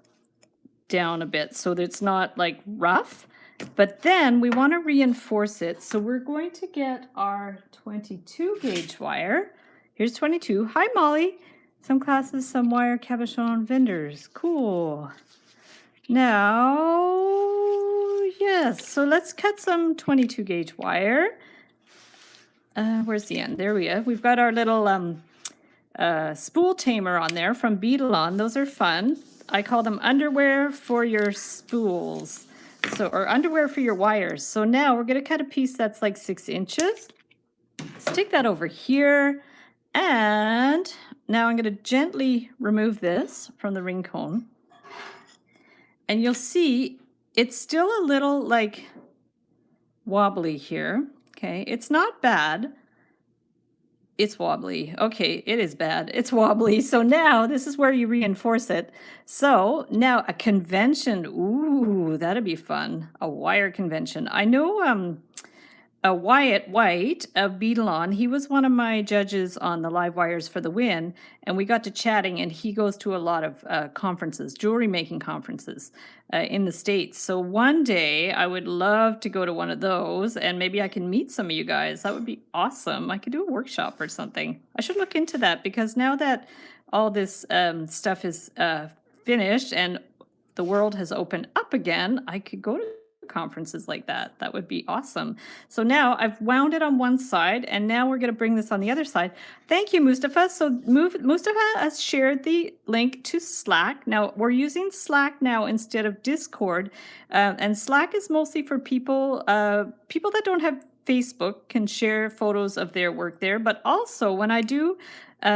down a bit so that it's not like rough. But then we want to reinforce it. So we're going to get our 22 gauge wire. Here's 22. Hi, Molly. Some classes, some wire cabochon vendors. Cool. Now, yes. So let's cut some 22 gauge wire. Where's the end? There we go. We've got our little spool tamer on there from Beetle On. Those are fun. I call them underwear for your spools. So, or underwear for your wires. So now we're going to cut a piece that's like 6 inches. Stick that over here. And now I'm going to gently remove this from the ring cone. And you'll see it's still a little like wobbly here. Okay, it's not bad. It's wobbly. Okay, it is bad. It's wobbly. So now this is where you reinforce it. So now a convention. Ooh, that'd be fun. A wire convention. I know Wyatt White of Beadalon, he was one of my judges on the Live Wires for the Win, and we got to chatting, and he goes to a lot of conferences, jewelry making conferences in the States. So one day I would love to go to one of those, and maybe I can meet some of you guys. That would be awesome. I could do a workshop or something. I should look into that, because now that all this stuff is finished and the world has opened up again, I could go to conferences like that. That would be awesome. So now I've wound it on one side, and now we're going to bring this on the other side. Thank you, Mustafa. So Mustafa has shared the link to Slack. Now we're using Slack now instead of Discord, and Slack is mostly for people that don't have Facebook can share photos of their work there. But also when I do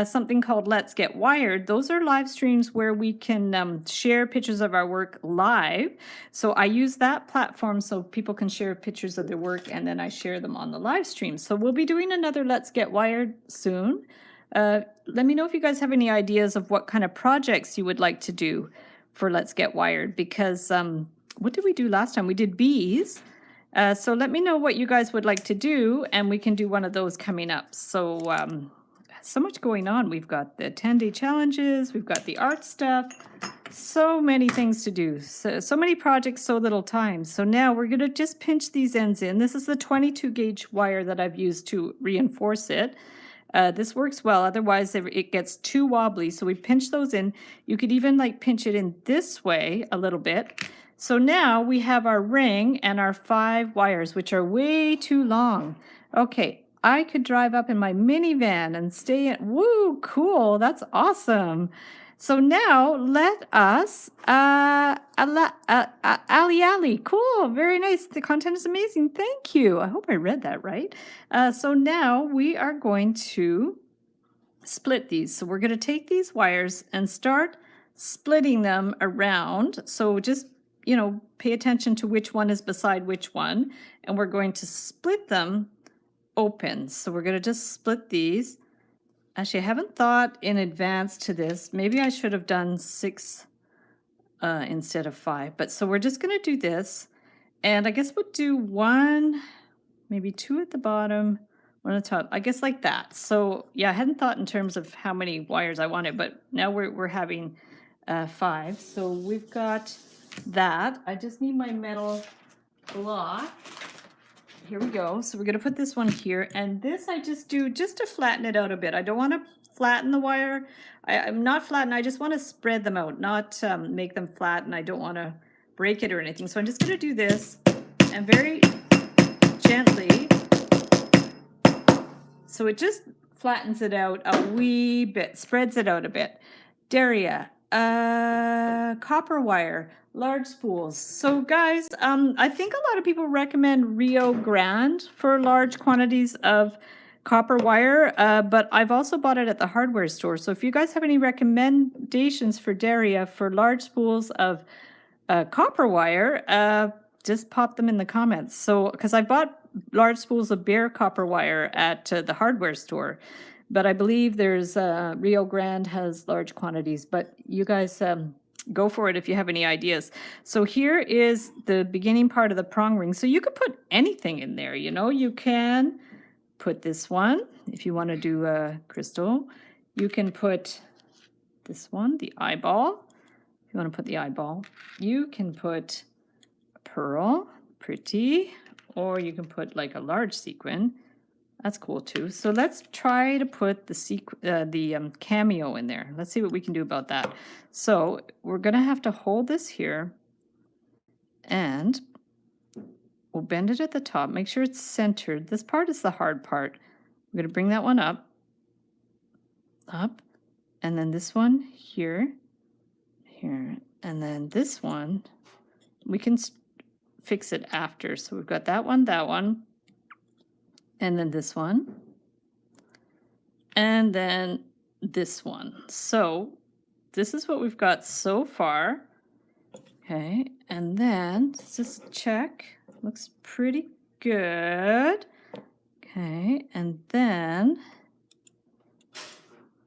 something called Let's Get Wired, those are live streams where we can share pictures of our work live. So I use that platform so people can share pictures of their work, and then I share them on the live stream. So we'll be doing another Let's Get Wired soon. Let me know if you guys have any ideas of what kind of projects you would like to do for Let's Get Wired, because what did we do last time? We did bees. So let me know what you guys would like to do, and we can do one of those coming up. So much going on. We've got the 10-day challenges, we've got the art stuff, so many things to do. So many projects, so little time. So now we're going to just pinch these ends in. This is the 22 gauge wire that I've used to reinforce it. This works well, otherwise it gets too wobbly. So we pinch those in. You could even like pinch it in this way a little bit. So now we have our ring and our 5 wires, which are way too long. Okay, I could drive up in my minivan and stay in. Woo, cool, that's awesome. So now let us, Ali, cool, very nice. The content is amazing, thank you. I hope I read that right. So now we are going to split these. So we're going to take these wires and start splitting them around. So just, pay attention to which one is beside which one. And we're going to split them open. So we're going to just split these. Actually, I haven't thought in advance to this. Maybe I should have done 6 instead of 5. But so we're just going to do this. And I guess we'll do 1, maybe 2 at the bottom, 1 at the top. I guess like that. So yeah, I hadn't thought in terms of how many wires I wanted, but now we're having 5. So we've got that. I just need my metal block. Here we go. So we're going to put this one here, and this I just do just to flatten it out a bit. I don't want to flatten the wire. I'm not flatten. I just want to spread them out, not make them flat, and I don't want to break it or anything. So I'm just going to do this and very gently. So it just flattens it out a wee bit, spreads it out a bit. Daria, copper wire, large spools. So guys, I think a lot of people recommend Rio Grande for large quantities of copper wire, but I've also bought it at the hardware store. So if you guys have any recommendations for Daria for large spools of copper wire, just pop them in the comments. So, because I bought large spools of bare copper wire at the hardware store, but I believe there's Rio Grande has large quantities, but you guys go for it if you have any ideas. So here is the beginning part of the prong ring. So you could put anything in there, you can put this one if you want to do a crystal. You can put this one, the eyeball. If you want to put the eyeball, you can put a pearl, pretty, or you can put like a large sequin. That's cool too. So let's try to put the Cameo in there. Let's see what we can do about that. So we're going to have to hold this here, and we'll bend it at the top. Make sure it's centered. This part is the hard part. We're going to bring that one up, and then this one here, and then this one. We can fix it after. So we've got that one, and then this one, and then this one. So this is what we've got so far. Okay, and then let's just check. Looks pretty good. Okay, and then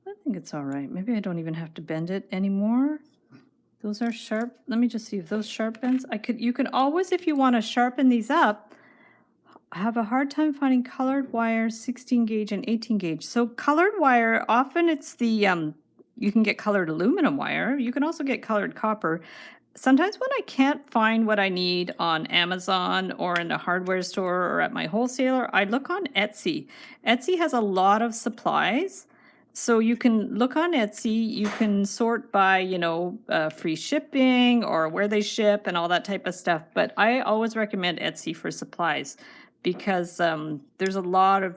I think it's all right. Maybe I don't even have to bend it anymore. Those are sharp. Let me just see if those sharp bends. You can always, if you want to sharpen these up, have a hard time finding colored wire, 16 gauge and 18 gauge. So colored wire, often it's the, you can get colored aluminum wire. You can also get colored copper. Sometimes when I can't find what I need on Amazon or in a hardware store or at my wholesaler, I look on Etsy. Etsy has a lot of supplies. So you can look on Etsy, you can sort by, you know, free shipping or where they ship and all that type of stuff. But I always recommend Etsy for supplies because there's a lot of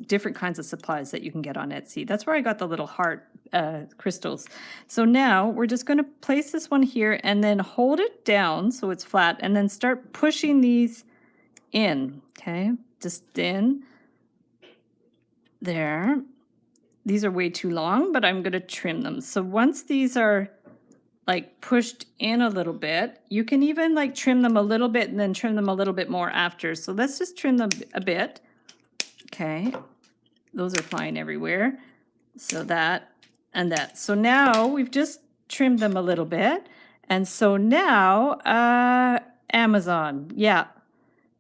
different kinds of supplies that you can get on Etsy. That's where I got the little heart crystals. So now we're just going to place this one here and then hold it down so it's flat and then start pushing these in. Okay, just in there. These are way too long, but I'm going to trim them. So once these are like pushed in a little bit, you can even like trim them a little bit and then trim them a little bit more after. So let's just trim them a bit. Okay, those are flying everywhere. So that and that. So now we've just trimmed them a little bit. And so now, Amazon, yeah,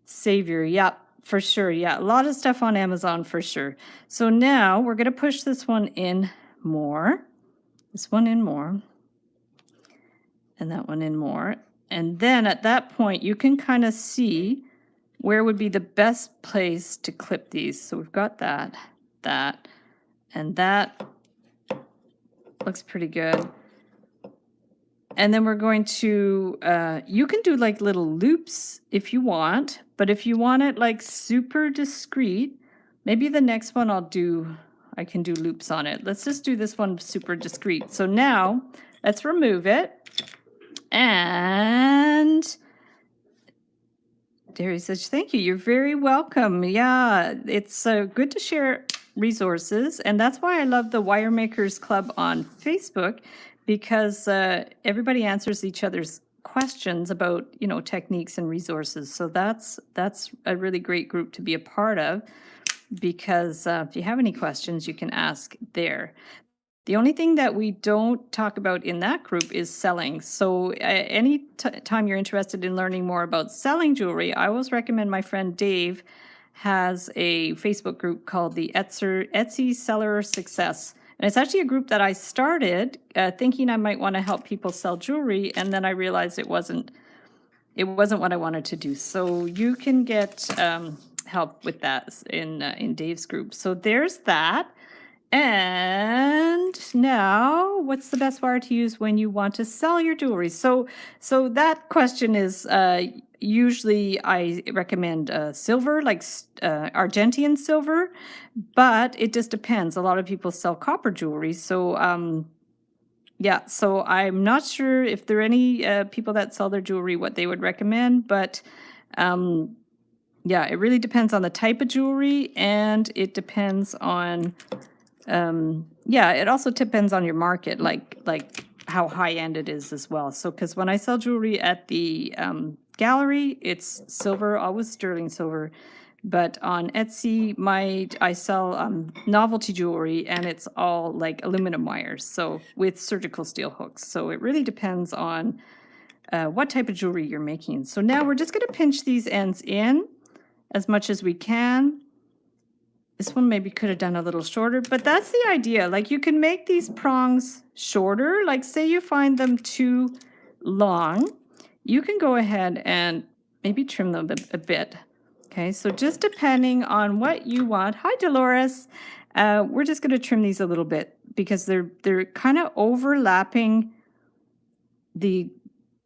Savior, yeah, for sure. Yeah, a lot of stuff on Amazon for sure. So now we're going to push this one in more, this one in more, and that one in more. And then at that point, you can kind of see where would be the best place to clip these. So we've got that, that, and that looks pretty good. And then we're going to, you can do like little loops if you want, but if you want it like super discreet, maybe the next one I can do loops on it. Let's just do this one super discreet. So now let's remove it. And Derry says, thank you. You're very welcome. Yeah, it's good to share resources. And that's why I love the Wire Makers Club on Facebook, because everybody answers each other's questions about, you know, techniques and resources. So that's a really great group to be a part of, because if you have any questions, you can ask there. The only thing that we don't talk about in that group is selling. So any time you're interested in learning more about selling jewelry, I always recommend my friend Dave has a Facebook group called the Etsy Seller Success. And it's actually a group that I started thinking I might want to help people sell jewelry, and then I realized it wasn't what I wanted to do. So you can get help with that in Dave's group. So there's that. And now, what's the best wire to use when you want to sell your jewelry? So that question is usually I recommend silver, like Argentine silver, but it just depends. A lot of people sell copper jewelry, so yeah. So I'm not sure if there are any people that sell their jewelry what they would recommend, but yeah, it really depends on the type of jewelry, and it depends on. Yeah, it also depends on your market, like how high end it is as well. So, because when I sell jewelry at the gallery, it's silver, always sterling silver. But on Etsy, I sell novelty jewelry, and it's all like aluminum wires, so with surgical steel hooks. So it really depends on what type of jewelry you're making. So now we're just going to pinch these ends in as much as we can. This one maybe could have done a little shorter, but that's the idea. Like, you can make these prongs shorter. Like, say you find them too long, you can go ahead and maybe trim them a bit. Okay, so just depending on what you want. Hi, Dolores. We're just going to trim these a little bit because they're kind of overlapping the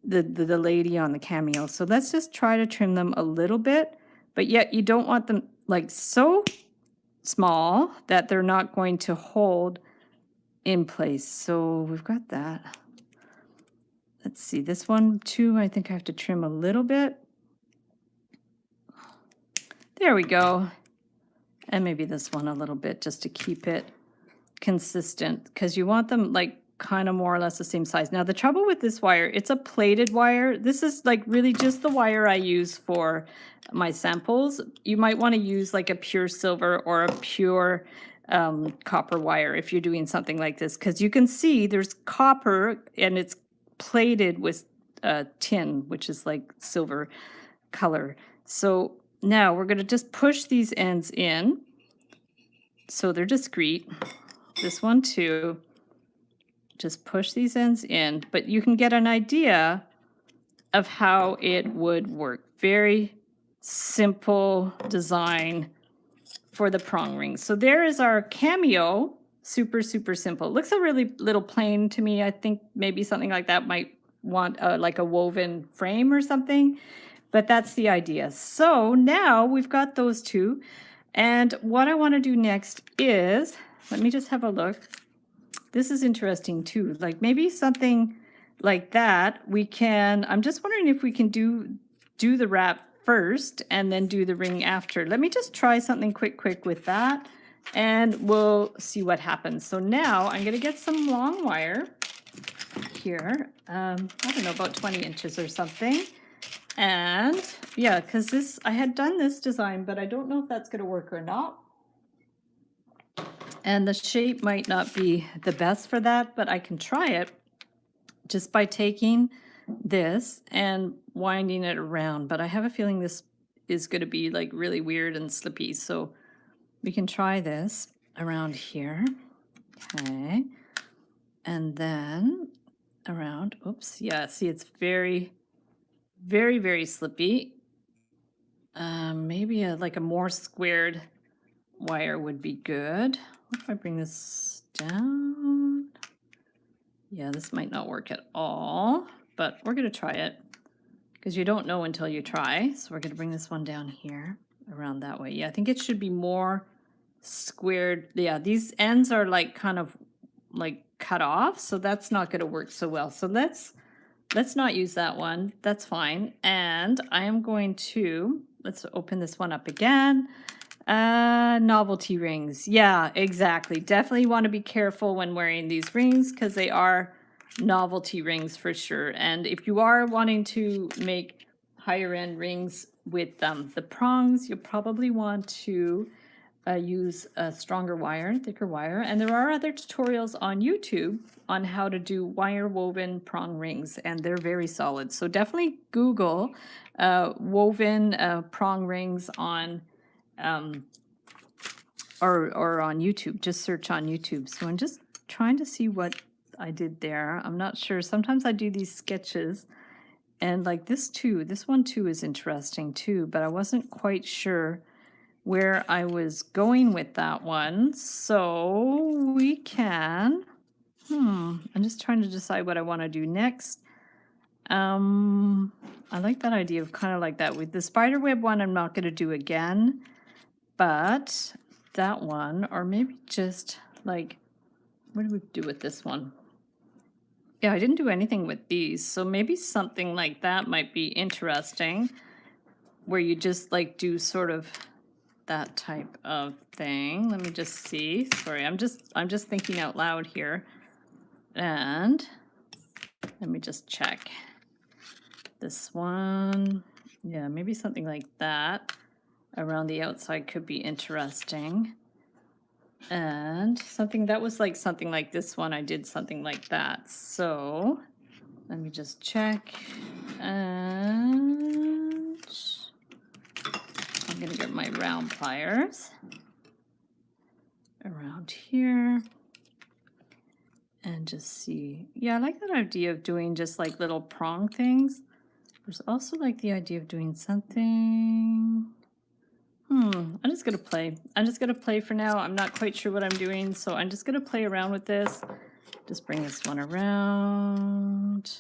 lady on the Cameo. So let's just try to trim them a little bit, but yet you don't want them like so small that they're not going to hold in place. So we've got that. let's see, this one too, I think I have to trim a little bit. There we go. And maybe this one a little bit just to keep it consistent, because you want them like kind of more or less the same size. Now the trouble with this wire, it's a plated wire. This is like really just the wire I use for my samples. You might want to use like a pure silver or a pure copper wire if you're doing something like this, because you can see there's copper and it's plated with tin, which is like silver color. So now we're going to just push these ends in so they're discreet. This one too. Just push these ends in, but you can get an idea of how it would work. Very simple design for the prong rings. So there is our Cameo. Super, super simple. It looks a really little plain to me. I think maybe something like that might want like a woven frame or something, but that's the idea. So now we've got those two. And what I want to do next is, let me just have a look. This is interesting too. Like maybe something like that we can, I'm just wondering if we can do the wrap first and then do the ring after. Let me just try something quick with that and we'll see what happens. So now I'm going to get some long wire here. I don't know, about 20 inches or something. And yeah, because this, I had done this design, but I don't know if that's going to work or not. And the shape might not be the best for that, but I can try it just by taking this and winding it around. But I have a feeling this is going to be like really weird and slippy. So we can try this around here. Okay. And then around, oops, yeah, see, it's very, very, very slippy. Maybe like a more squared wire would be good. What if I bring this down? Yeah, this might not work at all, but we're going to try it because you don't know until you try. So we're going to bring this one down here around that way. Yeah, I think it should be more squared. Yeah, these ends are like kind of like cut off, so that's not going to work so well. So let's not use that one. That's fine. And I am going to, let's open this one up again. Novelty rings. Yeah, exactly. Definitely want to be careful when wearing these rings because they are novelty rings for sure. And if you are wanting to make higher end rings with the prongs, you'll probably want to use a stronger wire, thicker wire. And there are other tutorials on YouTube on how to do wire woven prong rings, and they're very solid. So definitely Google woven prong rings on or on YouTube. Just search on YouTube. So I'm just trying to see what I did there. I'm not sure. Sometimes I do these sketches and like this too. This one too is interesting too, but I wasn't quite sure where I was going with that one. So we can, I'm just trying to decide what I want to do next. I like that idea of kind of like that. With the spider web one, I'm not going to do again, but that one, or maybe just like, what do we do with this one? Yeah, I didn't do anything with these, so maybe something like that might be interesting, where you just like do sort of that type of thing. Let me just see. Sorry, I'm just thinking out loud here. And let me just check. This one, yeah, maybe something like that around the outside could be interesting. And something that was like something like this one, I did something like that. So let me just check. And I'm going to get my round pliers around here and just see. Yeah, I like that idea of doing just like little prong things. There's also like the idea of doing something. I'm just going to play. I'm just going to play for now. I'm not quite sure what I'm doing, so I'm just going to play around with this. Just bring this one around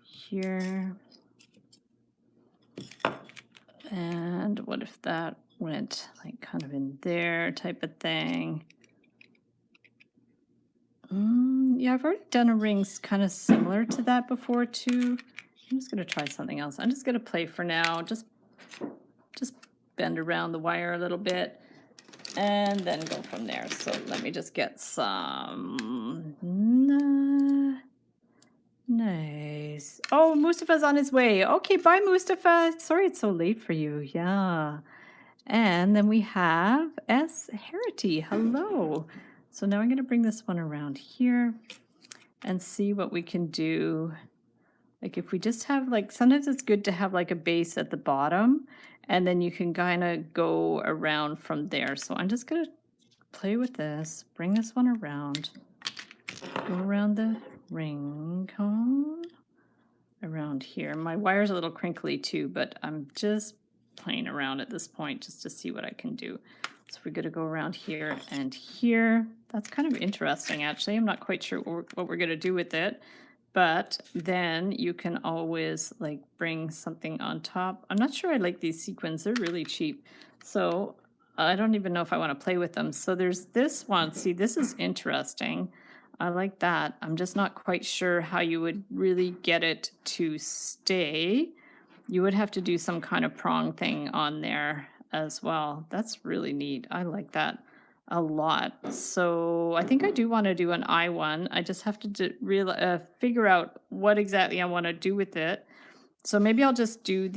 here. And what if that went like kind of in there type of thing? Yeah, I've already done a rings kind of similar to that before too. I'm just gonna try something else. I'm just gonna play for now. Just bend around the wire a little bit and then go from there. So let me just get some. Nice. Oh, Mustafa's on his way. Okay, bye, Mustafa. Sorry it's so late for you. Yeah. And then we have S. Harity. Hello. So now I'm going to bring this one around here and see what we can do. Like if we just have like, sometimes it's good to have like a base at the bottom and then you can kind of go around from there. So I'm just going to play with this, bring this one around, go around the ring cone around here. My wire's a little crinkly too, but I'm just playing around at this point just to see what I can do. So we're going to go around here and here. That's kind of interesting, actually. I'm not quite sure what we're going to do with it. But then you can always like bring something on top. I'm not sure I like these sequins. They're really cheap. So I don't even know if I want to play with them. So there's this one. See, this is interesting. I like that. I'm just not quite sure how you would really get it to stay. You would have to do some kind of prong thing on there as well. That's really neat. I like that a lot. So I think I do want to do an I one. I just have to figure out what exactly I want to do with it. So maybe I'll just do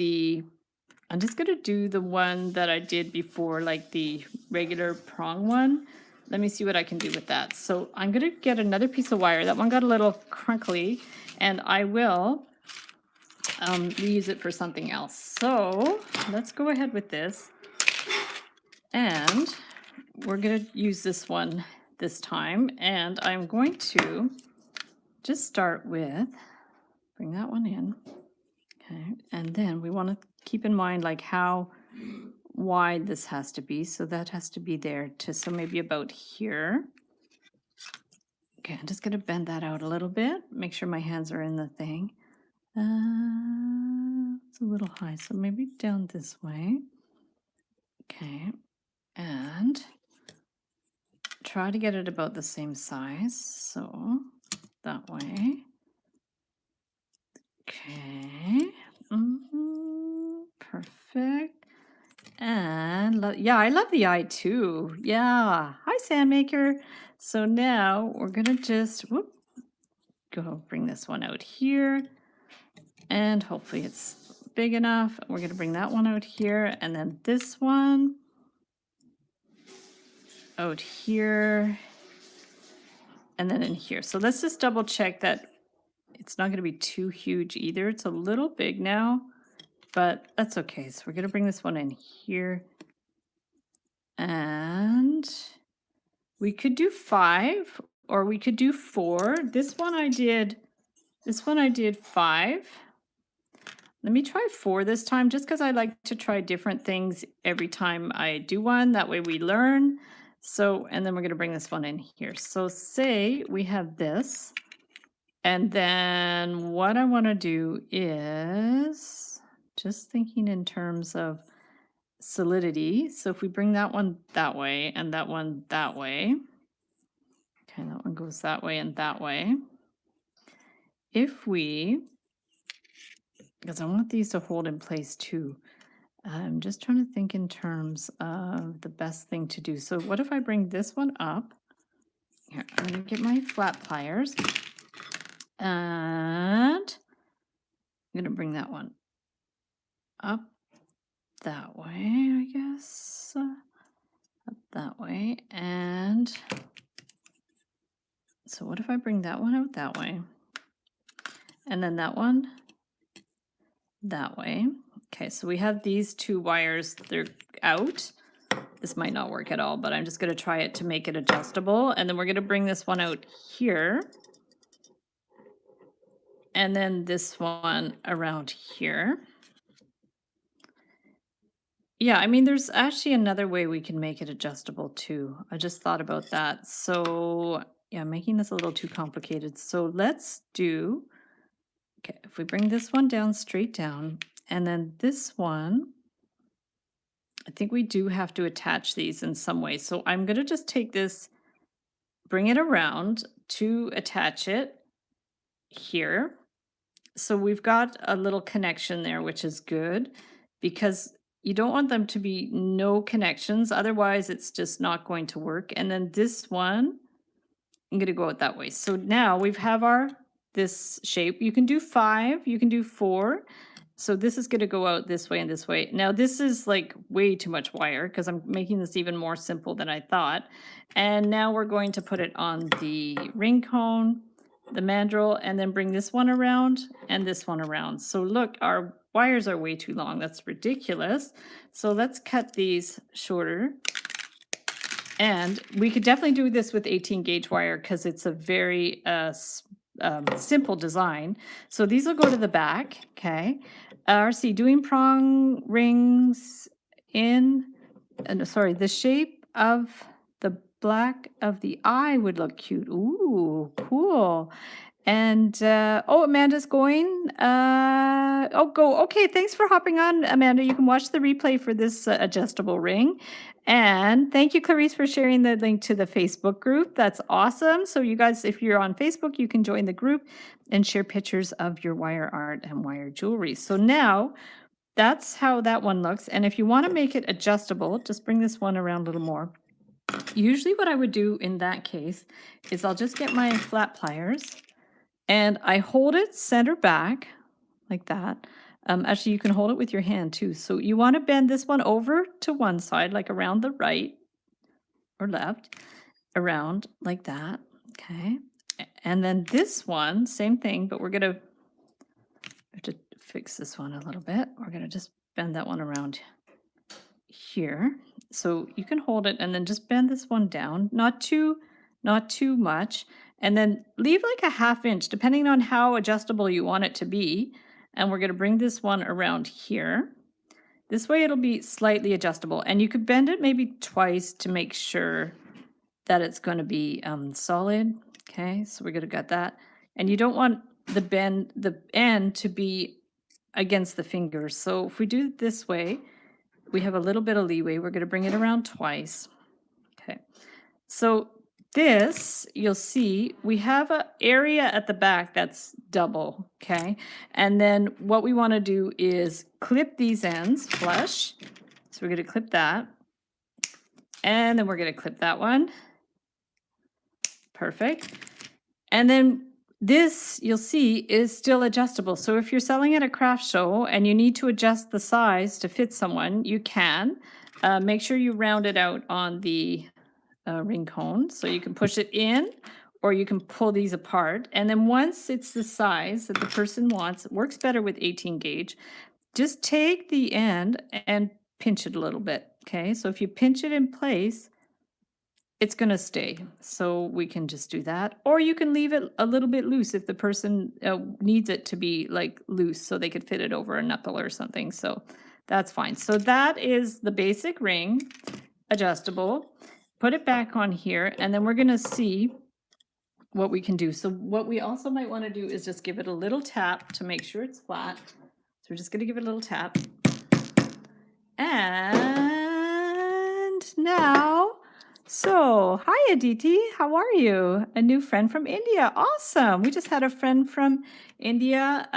I'm just going to do the one that I did before, like the regular prong one. Let me see what I can do with that. So I'm going to get another piece of wire. That one got a little crinkly, and I will reuse it for something else. So let's go ahead with this. And we're going to use this one this time. And I'm going to just start with, bring that one in. Okay. And then we want to keep in mind like how wide this has to be. So that has to be there to, so maybe about here. Okay, I'm just going to bend that out a little bit. Make sure my hands are in the thing. It's a little high, so maybe down this way. Okay, and try to get it about the same size. So that way. Okay. Perfect. And yeah, I love the eye too. Yeah. Hi, Sandmaker. So now we're gonna just go bring this one out here, and hopefully it's big enough. We're gonna bring that one out here, and then this one out here, and then in here. So let's just double check that it's not gonna be too huge either. It's a little big now, but that's okay. So we're gonna bring this one in here, and we could do 5 or we could do 4. This one I did 5. Let me try 4 this time, just because I like to try different things every time I do one. That way we learn. So, and then we're going to bring this one in here. So say we have this, and then what I want to do is just thinking in terms of solidity. So if we bring that one that way and that one that way, okay, that one goes that way and that way. If we, because I want these to hold in place too. I'm just trying to think in terms of the best thing to do. So what if I bring this one up? Here, I'm going to get my flat pliers. And I'm going to bring that one up that way, I guess. Up that way. And so what if I bring that one out that way? And then that one that way. Okay, so we have these 2 wires, they're out. This might not work at all, but I'm just going to try it to make it adjustable. And then we're going to bring this one out here. And then this one around here. Yeah, I mean, there's actually another way we can make it adjustable too. I just thought about that. So yeah, making this a little too complicated. So let's do, okay, if we bring this one down straight down, and then this one, I think we do have to attach these in some way. So I'm going to just take this bring it around to attach it here. So we've got a little connection there, which is good because you don't want them to be no connections. Otherwise, it's just not going to work. And then this one, I'm going to go out that way. So now we have this shape. You can do 5, you can do 4. So this is going to go out this way and this way. Now this is like way too much wire because I'm making this even more simple than I thought. And now we're going to put it on the ring cone, the mandrel, and then bring this one around and this one around. So look, our wires are way too long. That's ridiculous. So let's cut these shorter. And we could definitely do this with 18 gauge wire because it's a very simple design. So these will go to the back, okay? RC, doing prong rings in, sorry, the shape of the black of the eye would look cute. Ooh, cool. And, oh, Amanda's going. Oh, go. Okay, thanks for hopping on, Amanda. You can watch the replay for this adjustable ring. And thank you, Clarice, for sharing the link to the Facebook group. That's awesome. So you guys, if you're on Facebook, you can join the group and share pictures of your wire art and wire jewelry. So now that's how that one looks. And if you want to make it adjustable, just bring this one around a little more. Usually what I would do in that case is I'll just get my flat pliers and I hold it center back like that. Actually, you can hold it with your hand too. So you want to bend this one over to one side, like around the right or left, around like that. Okay. And then this one, same thing, but we're going to have to fix this one a little bit. We're going to just bend that one around here. So you can hold it and then just bend this one down, not too much. And then leave like a 1/2 inch, depending on how adjustable you want it to be. And we're going to bring this one around here. This way it'll be slightly adjustable. And you could bend it maybe twice to make sure that it's going to be solid. Okay, so we're going to get that. And you don't want the end to be against the fingers. So if we do it this way, we have a little bit of leeway. We're going to bring it around twice. Okay, so this, you'll see, we have an area at the back that's double, okay? And then what we want to do is clip these ends flush. So we're going to clip that. And then we're going to clip that one. Perfect. And then this, you'll see, is still adjustable. So if you're selling at a craft show and you need to adjust the size to fit someone, you can. Make sure you round it out on the ring cone. So you can push it in or you can pull these apart. And then once it's the size that the person wants, it works better with 18 gauge, just take the end and pinch it a little bit. Okay, so if you pinch it in place, it's going to stay. So we can just do that. Or you can leave it a little bit loose if the person needs it to be like loose so they could fit it over a knuckle or something. So that's fine. So that is the basic ring, adjustable. Put it back on here, and then we're going to see what we can do. So what we also might want to do is just give it a little tap to make sure it's flat. So we're just going to give it a little tap. And now, so hi Aditi, how are you? A new friend from India. Awesome. We just had a friend from India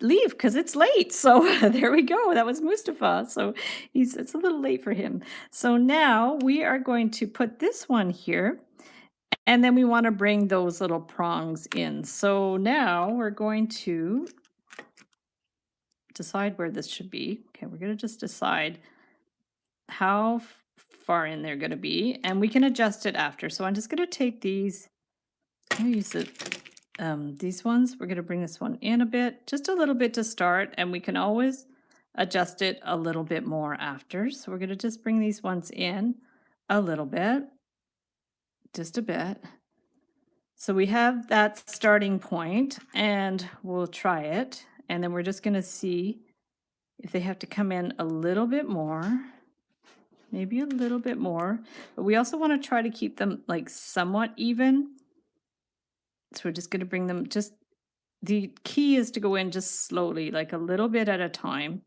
leave because it's late. So there we go. That was Mustafa. So it's a little late for him. So now we are going to put this one here. And then we want to bring those little prongs in. So now we're going to decide where this should be. Okay, we're going to just decide how far in they're going to be. And we can adjust it after. So I'm just going to take these. I'll use it. These ones, we're going to bring this one in a bit, just a little bit to start, and we can always adjust it a little bit more after. So we're going to just bring these ones in a little bit, just a bit. So we have that starting point, and we'll try it. And then we're just going to see if they have to come in a little bit more, maybe a little bit more. But we also want to try to keep them like somewhat even. So we're just going to bring them just, the key is to go in just slowly, like a little bit at a time.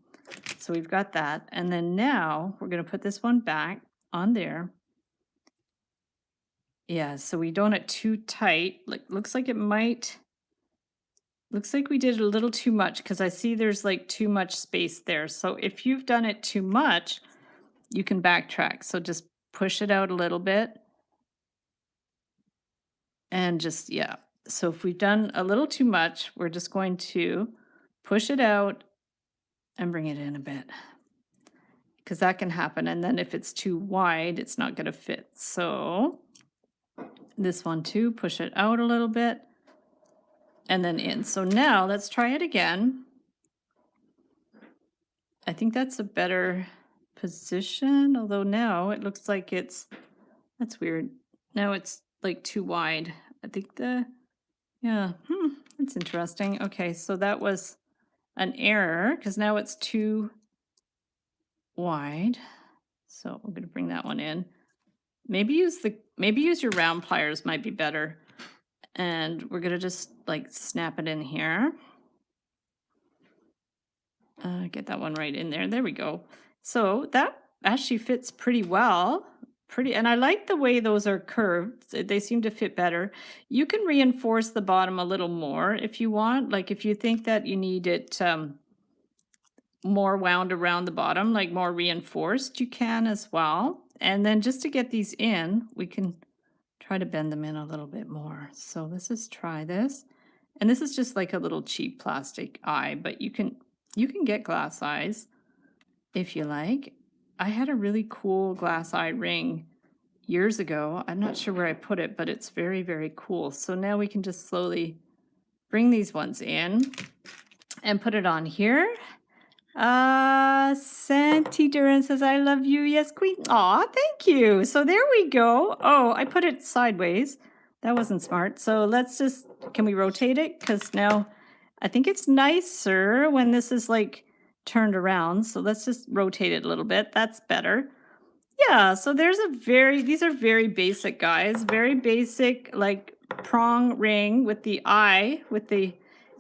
So we've got that. And then now we're going to put this one back on there. Yeah, so we don't it too tight. Like looks like it might looks like we did a little too much because I see there's like too much space there. So if you've done it too much, you can backtrack. So just push it out a little bit and just, yeah. So if we've done a little too much, we're just going to push it out and bring it in a bit because that can happen. And then if it's too wide, it's not going to fit. So this one too, push it out a little bit and then in. So now let's try it again. I think that's a better position, although now it looks like that's weird. Now it's like too wide. I think yeah, that's interesting. Okay, so that was an error because now it's too wide. So I'm going to bring that one in. Maybe use your round pliers might be better. And we're going to just like snap it in here. Get that one right in there. There we go. So that actually fits pretty well. And I like the way those are curved. They seem to fit better. You can reinforce the bottom a little more if you want. Like if you think that you need it more wound around the bottom, like more reinforced, you can as well. And then just to get these in, we can try to bend them in a little bit more. So let's just try this. And this is just like a little cheap plastic eye, but you can get glass eyes if you like. I had a really cool glass eye ring years ago. I'm not sure where I put it, but it's very, very cool. So now we can just slowly bring these ones in and put it on here. Santi Duran says, I love you. Yes, Queen. Aw, thank you. So there we go. Oh, I put it sideways. That wasn't smart. So let's just, can we rotate it? Because now I think it's nicer when this is like turned around. So let's just rotate it a little bit. That's better. Yeah, so these are very basic, guys. Very basic, like prong ring with the eye,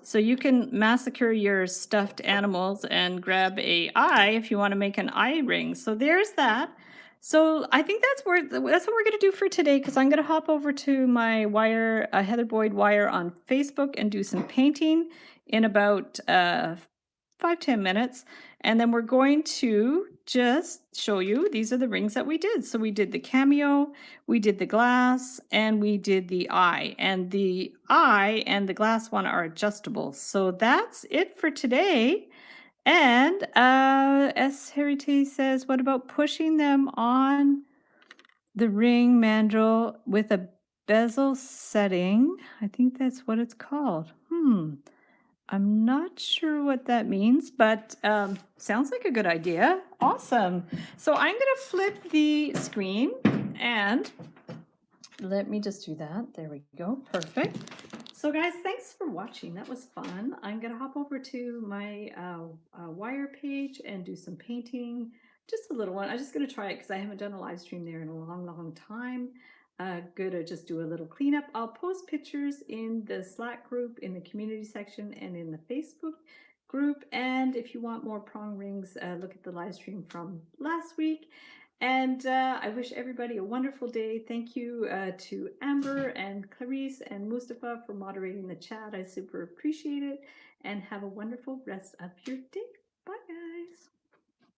so you can massacre your stuffed animals and grab a eye if you want to make an eye ring. So there's that. So I think that's what we're going to do for today, because I'm going to hop over to my Heather Boyd Wire on Facebook and do some painting in about 5-10 minutes. And then we're going to just show you, these are the rings that we did. So we did the Cameo, we did the glass, and we did the eye. And the eye and the glass one are adjustable. So that's it for today. And S. Harry says, what about pushing them on the ring mandrel with a bezel setting? I think that's what it's called. I'm not sure what that means, but sounds like a good idea. Awesome. So I'm going to flip the screen and let me just do that. There we go. Perfect. So guys, thanks for watching. That was fun. I'm going to hop over to my Wire page and do some painting. Just a little one. I'm just going to try it because I haven't done a live stream there in a long, long time. Good to just do a little cleanup. I'll post pictures in the Slack group, in the community section, and in the Facebook group. And if you want more prong rings, look at the live stream from last week. And I wish everybody a wonderful day. Thank you to Amber and Clarice and Mustafa for moderating the chat. I super appreciate it. And have a wonderful rest of your day.